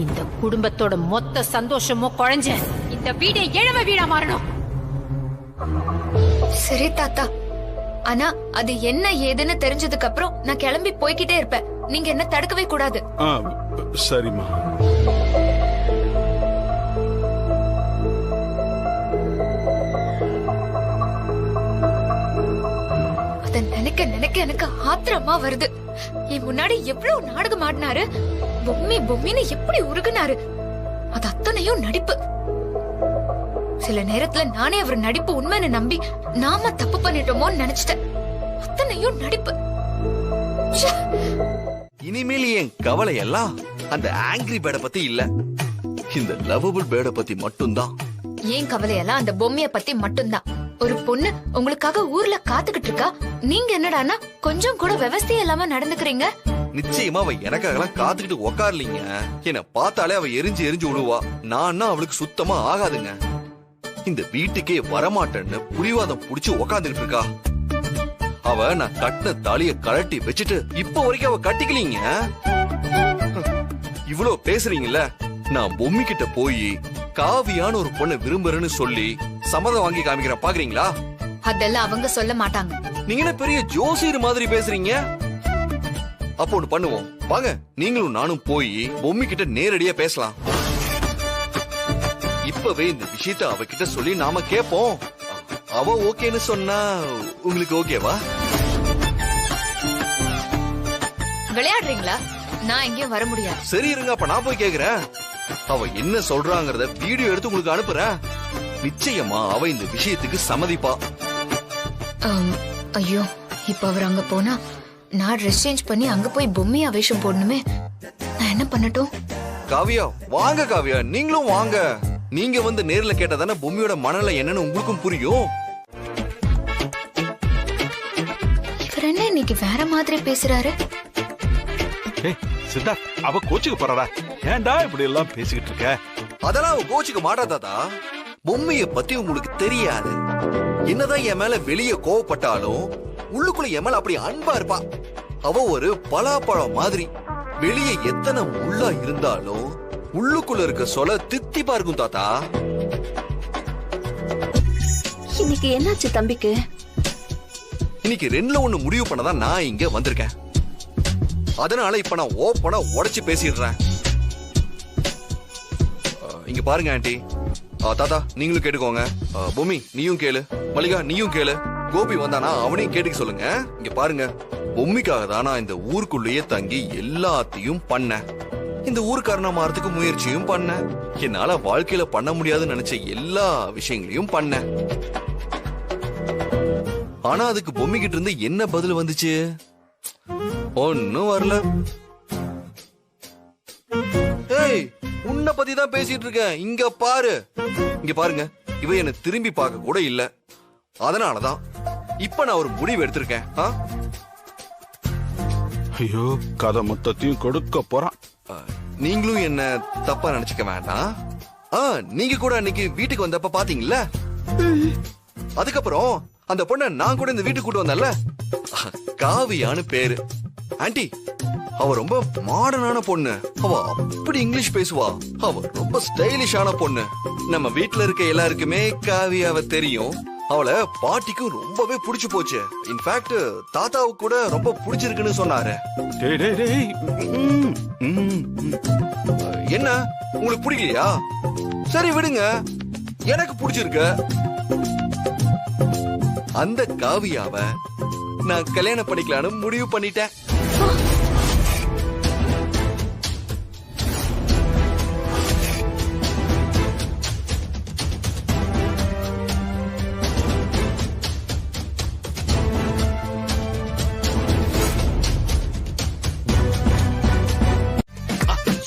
இந்த குடும்பத்தோட மொத்த சந்தோஷமும் குழஞ்ச இந்த வீடை இழவ வீடா மாறணும். சரி தாத்தா, ஆனா அது என்ன ஏதுன்னு தெரிஞ்சதுக்கு அப்புறம் நான் கிளம்பி போய்கிட்டே இருப்பேன். நீங்க என்ன தடுக்கவே கூடாது. சரிம்மா. அத நினைக்க நினைக்க எனக்கு ஆத்திரமா வருது. என் முன்னாடி எவ்வளவு நாடகம் ஆடினாரு, பொம்மி பொம்மின்னு எப்படி உருகுனாரு. அது அத்தனையும் நடிப்பு. சில நேரத்துல நானே அவர் நடிப்பு உண்மைன்னு நம்பி நாம தப்பு பண்ணிட்டோமோன்னு நினைச்சிட்டேன். அத்தனையும் நடிப்பு. இனிமேல் என் கவலை எல்லாம் அந்த ஆங்கிரி பேர்ட பத்தி இல்ல, இந்த லவபிள் பேர்ட பத்தி மட்டும்தான். ஏன் கவலையெல்லாம் அந்த பொம்மைய பத்தி மட்டும்தான். ஒரு பொண்ணு உங்களுக்காக ஊர்ல காத்துக்கிட்டு இருக்கா, நீங்க என்னடானா கொஞ்சம் கூட விவசாயம் இல்லாம நடந்துக்கிறீங்க. நிச்சயமா அவ எனக்காகலாம் காத்துக்கிட்டு உக்காரலீங்க. என்ன பார்த்தாலே அவ எரிஞ்சு எரிஞ்சு விடுவா. நான் அவளுக்கு சுத்தமா ஆகாதுங்க. இந்த வீட்டுக்கே வரமாட்டேன்னு புடிவாதம் புடிச்சு உக்காந்துக்கிட்டு இருக்கா. அவ நான் கட்டின தாலிய கழட்டி வச்சுட்டு இப்ப வரைக்கும் அவ கட்டிக்கலீங்க. இவ்வளவு பேசுறீங்கல்ல, நான் பொம்மி கிட்ட போய் காவியான ஒரு பொண்ணை விரும்புறேன்னு சொல்லி சம்மதம் வாங்கி காமிக்கிறேன், பாக்குறீங்களா? அதெல்லாம் அவங்க சொல்ல மாட்டாங்க. நீங்க என்ன பெரிய ஜோசியர் மாதிரி பேசுறீங்க? அப்போ ஒண்ணு பண்ணுவோம் வாங்க, நீங்களும் நானும் போய் பொம்மி கிட்ட நேரடியா பேசலாம். இப்பவே இந்த விஷயத்த அவகிட்ட சொல்லி நாம கேப்போம். அவ ஓகேன்னு சொன்னா உங்களுக்கு ஓகேவா? விளையாடுறீங்களா? நான் எங்கேயும் வர முடியாது. சரி இருங்க, அப்ப நான் போய் கேக்குறேன். அவ என்ன சொல்றாங்கறத வீடியோ எடுத்து உங்களுக்கு அனுப்புறேன். நிச்சயமா அவ இந்த விஷயத்துக்கு சம்மதிப்பா. ஐயோ, இப்ப அவர் அங்க போனா நான் ட்ரெஸ் சேஞ்ச் பண்ணி அங்க போய் பொம்மையா வேஷம் போடணுமே. நான் என்ன பண்ணட்டும்? காவியா வாங்க, காவியா நீங்களும் வாங்க. நீங்க வந்து நேர்ல கேட்டதானே பொம்மியோட மனநிலை என்னன்னு உங்களுக்கும் புரியும். இவர் என்ன இன்னைக்கு வேற மாதிரி பேசுறாரு? சித்தார்த், அவ கோச்சுக்கு போறாடா. ஏன்டா இப்படி எல்லாம் பேசிக்கிட்டு இருக்க? அதெல்லாம் அவ கோச்சுக்கு மாட்டாதாதா. பொம்மைய பத்தி உங்களுக்கு தெரியாது. என்னதான் என் மேல வெளியே கோவப்பட்டாலும் உள்ளுக்குள்ள என் மேல அப்படி அன்பா இருப்பா. அவ ஒரு பலாப்பழம் மாதிரி. வெளியே எத்தனை முள்ளா இருந்தாலும் உள்ளுக்குள்ள இருக்க சொல தித்திப்பா இருக்கும் தாத்தா. இன்னைக்கு என்னாச்சு தம்பிக்கு? இன்னைக்கு ரெண்டுல ஒண்ணு முடிவு பண்ணதான் நான் இங்க வந்திருக்கேன். அதனால இப்ப நான் ஓப்பனா உடைச்சு பேசிடுறேன். இங்க பாருங்க ஆண்டி, தாத்தா நீங்களும் கேட்டுக்கோங்க. பொம்மி நீயும் கேளு, மல்லிகா நீயும் கேளு, கோபி வந்தானா அவனையும் கேட்டுக்க சொல்லுங்க. இங்க பாருங்க, பொம்மிக்காக தான் நான் இந்த ஊருக்குள்ளேயே தங்கி எல்லாத்தையும் பண்ணேன். இந்த ஊருக்காரனா மாறதுக்கு முயற்சியும் பண்ணேன். என்னால வாழ்க்கையில பண்ண முடியாதுன்னு நினைச்ச எல்லா விஷயங்களையும் பண்ணேன். ஆனா அதுக்கு பொம்மி கிட்ட இருந்து என்ன பதில் வந்துச்சு? ஒன்னும் வரல. ஏய், உன்னை பத்தி தான் பேசிட்டு இருக்கேன். இங்க பாரு, இங்க பாருங்க. இவ என்ன திரும்பி பார்க்க கூட இல்ல. அதனாலதான் இப்ப நான் ஒரு முடிவு எடுத்திருக்கேன். ஐயோ, கதை மொத்தத்தையும் கொடுக்க போறான். நீங்களும் என்ன தப்பா நினைச்சுக்க வேண்டாம். நீங்க கூட அன்னைக்கு வீட்டுக்கு வந்தப்ப பாத்தீங்கல்ல, அதுக்கப்புறம் அந்த பொண்ண நான் கூட இந்த வீட்டுக்கு கூட்டு வந்தேன்ல, காவியான்னு பேரு. ஆன்ட்டி, அவ ரொம்ப மாடர்னான பொண்ணு. அவ அப்படி இங்கிலீஷ் பேசுவா. அவ ரொம்ப ஸ்டைலிஷான பொண்ணு. நம்ம வீட்டுல இருக்க எல்லாருக்குமே காவியாவை தெரியும். அவளை பாட்டிக்கும் ரொம்பவே பிடிச்சு போச்சு. இன்ஃபேக்ட் தாத்தாவுக்கு கூட ரொம்ப பிடிச்சிருக்குன்னு சொன்னாரு. என்ன உங்களுக்கு பிடிக்கலையா? சரி விடுங்க, எனக்கு பிடிச்சிருக்கு. அந்த காவியாவை நான் கல்யாணம் பண்ணிக்கலான்னு முடிவு பண்ணிட்டேன்.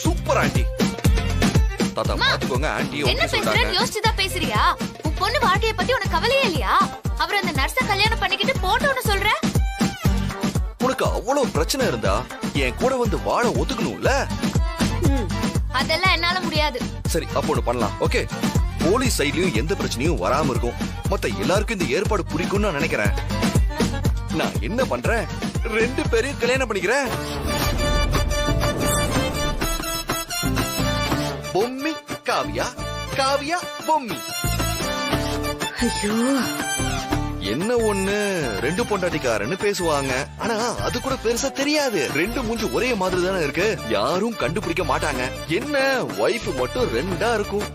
Super aunty. தாத்தா பாத்துக்கோங்க, ஆண்டி என்ன பேசுறேன்னு யோசிச்சுதான் பேசுறியா? உன் பொண்ணு வாழ்க்கைய பத்தி உனக்கு கவலையே இல்லையா? அவர் அந்த நர்ஸ கல்யாணம் பண்ணிக்கிட்டு போட்டோன்னு சொல்ற. உனக்கு அவ்வளவு பிரச்சனை இருந்தா என் கூட வந்து வாழ ஒத்துக்கணும்ல. அதெல்லாம் என்னால முடியாது. சரி, அப்போ ஒண்ணு பண்ணலாம். ஓகே, போலீஸ் சைட்லயும் எந்த பிரச்சனையும் வராம இருக்கும். மொத்த எல்லாருக்கும் இந்த ஏற்பாடு பிடிக்கும்னு நான் நினைக்கிறேன். நான் என்ன பண்றேன், 2 பேரையும் கல்யாணம் பண்ணிக்கிறேன். பொம்மி காவியா, காவியா பொம்மி. ஐயோ, என்ன ஒண்ணு 2 பொண்டாட்டிக்காரன்னு பேசுவாங்க. ஆனா அது கூட பெருசா தெரியாது. 2 மூஞ்சி ஒரே மாதிரி தானே இருக்கு. யாரும் கண்டுபிடிக்க மாட்டாங்க. என்ன வைஃப் மட்டும் 2ஆ இருக்கும்.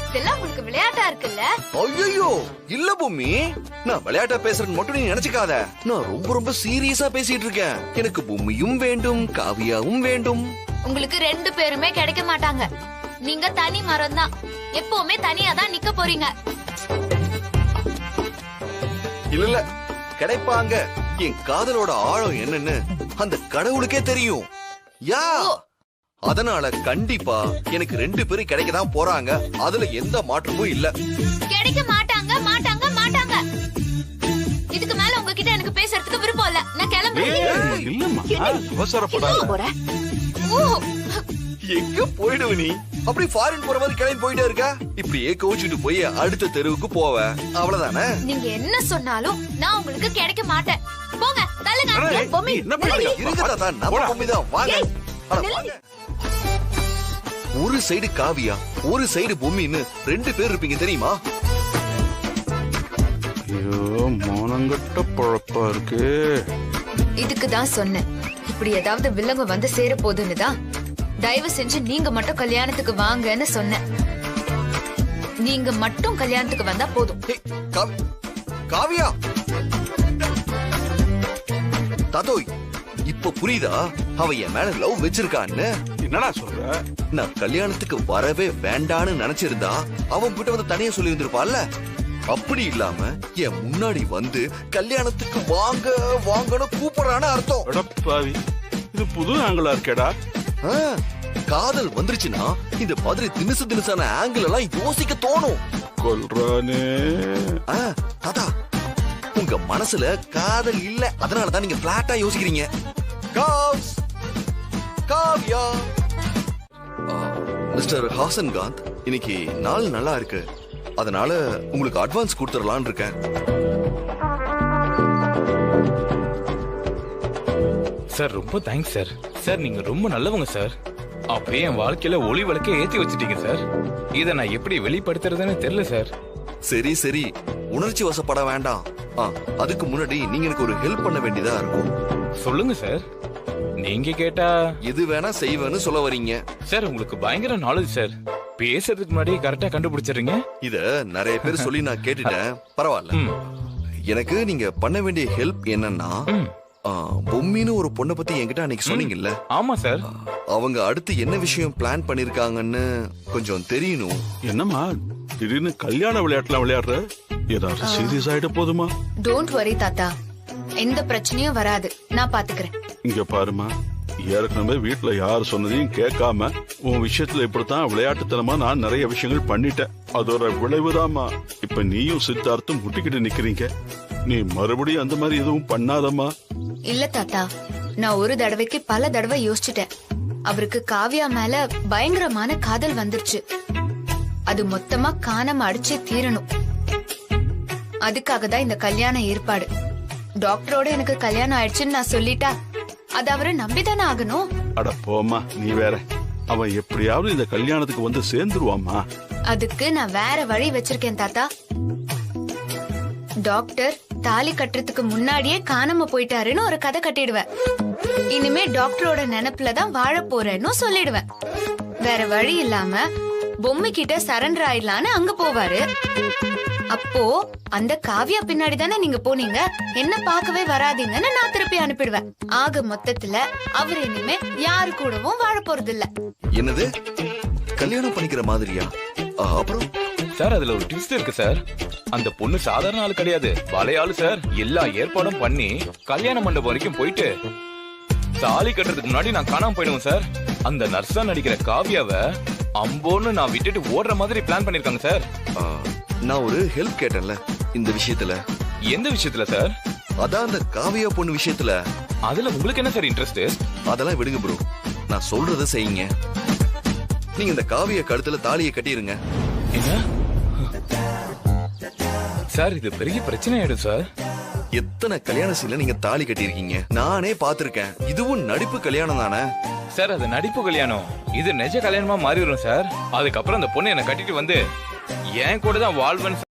இதெல்லாம் உங்களுக்கு விளையாட்டா இருக்குல்ல? ஐயோ இல்ல பொம்மி, நான் விளையாட்டா பேசுறேன்னு மட்டும் நீ நினைச்சுக்காத. நான் ரொம்ப ரொம்ப சீரியஸா பேசிட்டு இருக்கேன். எனக்கு பொம்மியும் வேண்டும், காவியாவும் வேண்டும். உங்களுக்கு 2 பேருமே கிடைக்க மாட்டாங்க. நீங்க தனி மரம் தான். எப்பவுமே தனியா தான் நிக்க போறீங்க. இல்ல கிடைப்பாங்க. என் காதலோட ஆழம் என்னன்னு அந்த கடவுளுக்கே தெரியும். யா, அதனால கண்டிப்பா எனக்கு 2 பேரும் கிடைக்கதான் போறாங்க. அதுல எந்த மாற்றமும் இல்ல. கிடைக்க மாட்டாங்க மாட்டாங்க மாட்டாங்க. இதுக்கு மேல உங்ககிட்ட எனக்கு பேசுறதுக்கு விருப்பம் இல்ல. நான் கிளம்புறேன். இல்லம்மா, அவசரப்படாத. எங்க போயிடுவ நீ? அப்படி ஃபாரின் போற மாதிரி கிளம்பி போயிட்டே இருக்க. இப்படியே கோச்சிட்டு போய் அடுத்த தெருவுக்கு போவ, அவ்வளவுதானே? நீங்க என்ன சொன்னாலும் நான் உங்களுக்கு கிடைக்க மாட்டேன். போங்க, தள்ளுங்க. பொம்மி இருங்க தாத்தா, நம்ம பொம்மி தான். வாங்க. ஒரு சைடு காவியா, ஒரு சைடு பொம்மின்னு 2 பேர் இருப்பீங்க தெரியுமா? ஐயோ, மோனங்கட்ட பொழப்பா இருக்கு. இதுக்கு தான் சொன்னேன், இப்படி ஏதாவது வில்லங்க வந்து சேர போதுன்னு தான். தயவு செஞ்சு நீங்க மட்டும் கல்யாணத்துக்கு வாங்கன்னு சொன்னேன். நீங்க மட்டும் கல்யாணத்துக்கு வந்தா போதும். காவியா, தாத்தோய் இப்ப புரியுதா அவ என் மேல லவ் வச்சிருக்கான்னு? என்னடா சொல்ற? நான் கல்யாணத்துக்கு வரவே வேண்டான்னு நினைச்சிருந்தா அவன் கிட்ட வந்து தனியா சொல்லி இருந்திருப்பான்ல. அப்படி இல்லாம என் முன்னாடி வந்து கல்யாணத்துக்கு வாங்க வாங்கன்னு கூப்பிடுறான்னு அர்த்தம். இது புது ஆங்கிளா இருக்கேடா. காதல் வந்துருச்சுன்னா இந்த மாதிரி தினுசு தினுசான ஆங்கிள் எல்லாம் யோசிக்க தோணும். கொல்றானே. தாத்தா, உங்க மனசுல காதல் இல்ல, அதனாலதான் நீங்க பிளாட்டா யோசிக்கிறீங்க. காவ்யா, மிஸ்டர் ஹாசன்காந்த், இன்னைக்கு நாள் நல்லா இருக்கு. அதனால உங்களுக்கு அட்வான்ஸ் கொடுத்துடலான்னு இருக்கேன். சார் ரொம்ப தேங்க்ஸ் சார். சார் நீங்க ரொம்ப நல்லவங்க சார். அப்படியே என் வாழ்க்கையில ஒளி விளக்க ஏத்தி வச்சிட்டீங்க சார். இத நான் எப்படி வெளிப்படுத்துறதுன்னு தெரியல சார். சரி சரி, உணர்ச்சி வசப்பட வேண்டாம். அதுக்கு முன்னாடி நீங்க எனக்கு ஒரு ஹெல்ப் பண்ண வேண்டியதா இருக்கும். சொல்லுங்க சார். நீங்க கேட்டா எது வேணா செய்வேன்னு சொல்ல வரீங்க. சார் உங்களுக்கு பயங்கர நாலேஜ் சார். பேசுறதுக்கு முன்னாடி கரெக்டா கண்டுபிடிச்சிருங்க. இத நிறைய பேர் சொல்லி நான் கேட்டுட்டேன். பரவாயில்ல. எனக்கு நீங்க பண்ண வேண்டிய ஹெல்ப் என்னன்னா, பொம்மின்னு ஒரு பொண்ணை பத்தி என்கிட்ட அன்னைக்கு சொன்னீங்கல்ல? ஆமா சார். அவங்க அடுத்து என்ன விஷயம் பிளான் பண்ணிருக்காங்கன்னு கொஞ்சம் தெரியணும். என்னம்மா திடீர்னு கல்யாண விளையாட்டுல விளையாடுற? ஏதாவது சீரியஸ் ஆயிட போதுமா? டோன்ட் வரி தாத்தா, எந்த பிரச்சனையும் வராது. நான் பாத்துக்கிறேன். இங்க பாருமா, ஏற்கனவே வீட்டுல யார் சொன்னதையும் கேட்காம உன் விஷயத்துல இப்படித்தான் விளையாட்டுத்தனமா நான் நிறைய விஷயங்கள் பண்ணிட்டேன். அதோட விளைவுதாமா இப்ப நீயும் சித்தார்த்தும் முட்டிக்கிட்டு நிக்கிறீங்க. நீ மறுபடியும் அந்த மாதிரி எதுவும் பண்ணாதம்மா. இல்ல தாத்தா, நான் ஒரு தடவைக்கு பல தடவை யோசிச்சுட்டேன். அவருக்கு காவியா மேல பயங்கரமான காதல் வந்துருச்சு. அது மொத்தமா காணாம அடிச்சே தீரணும். அதுக்காக தான் இந்த கல்யாண ஏற்பாடு. டாக்டரோட எனக்கு கல்யாணம் ஆயிடுச்சுன்னு நான் சொல்லிட்டா அது அவரை நம்பிதானே ஆகணும். அட போம்மா, நீ வேற. அவன் எப்படியாவது இந்த கல்யாணத்துக்கு வந்து சேர்ந்துருவாமா. அதுக்கு நான் வேற வழி வச்சிருக்கேன் தாத்தா. டாக்டர் தாலி கட்டுறதுக்கு முன்னாடியே காணாம போயிட்டாருன்னு ஒரு கதை கட்டிடுவேன். இனிமே டாக்டரோட நினைப்புலதான் வாழ போறேன்னு சொல்லிடுவேன். வேற வழி இல்லாம பொம்மை கிட்ட சரண்டர் ஆயிடலான்னு அங்க போவாரு. அப்போ அந்த காவியா பின்னாடி தானே நீங்க போனீங்க, என்ன பார்க்கவே வராதீங்கன்னு நான் திருப்பி அனுப்பிடுவேன். ஆக மொத்தத்துல அவர் இனிமே யாரு கூடவும் வாழ போறது இல்ல. என்னது கல்யாணம் பண்ணிக்கிற மாதிரியா? அப்புறம் சார் அதுல ஒரு ட்விஸ்ட் இருக்கு சார். அந்த பொண்ணு சாதாரண ஆள் கிடையாது, வலையாளு சார். எல்லா ஏற்பாடும் பண்ணி கல்யாண மண்டபம் வரைக்கும் போயிட்டு தாலி கட்டுறதுக்கு முன்னாடி நான் காணாம போயிடுவேன் சார். அந்த நர்ஸா நடிக்கிற காவியாவை அம்போன்னு நான் விட்டுட்டு ஓடுற மாதிரி பிளான் பண்ணிருக்காங்க சார். நான் ஒரு ஹெல்ப் கேட்டேன்ல இந்த விஷயத்துல. எந்த விஷயத்துல சார்? அதான் அந்த காவியா பொண்ணு விஷயத்துல. அதுல உங்களுக்கு என்ன சார் இன்ட்ரெஸ்ட்? அதெல்லாம் விடுங்க ப்ரோ, நான் சொல்றத செய்யுங்க. நீங்க இந்த காவிய கழுத்துல தாலியை கட்டிருங்க. என்ன சார், இது பெரிய பிரச்சனை ஆயிடும் சார். எத்தனை கல்யாண சீன்ல நீங்க தாலி கட்டிருக்கீங்க, நானே பாத்திருக்கேன். இதுவும் நடிப்பு கல்யாணம் தானே சார்? அது நடிப்பு கல்யாணம், இது நிஜ கல்யாணமா மாறிடும் சார். அதுக்கப்புறம் அந்த பொண்ணு என்ன கட்டிட்டு வந்து என் கூட தான் வாழ்வன்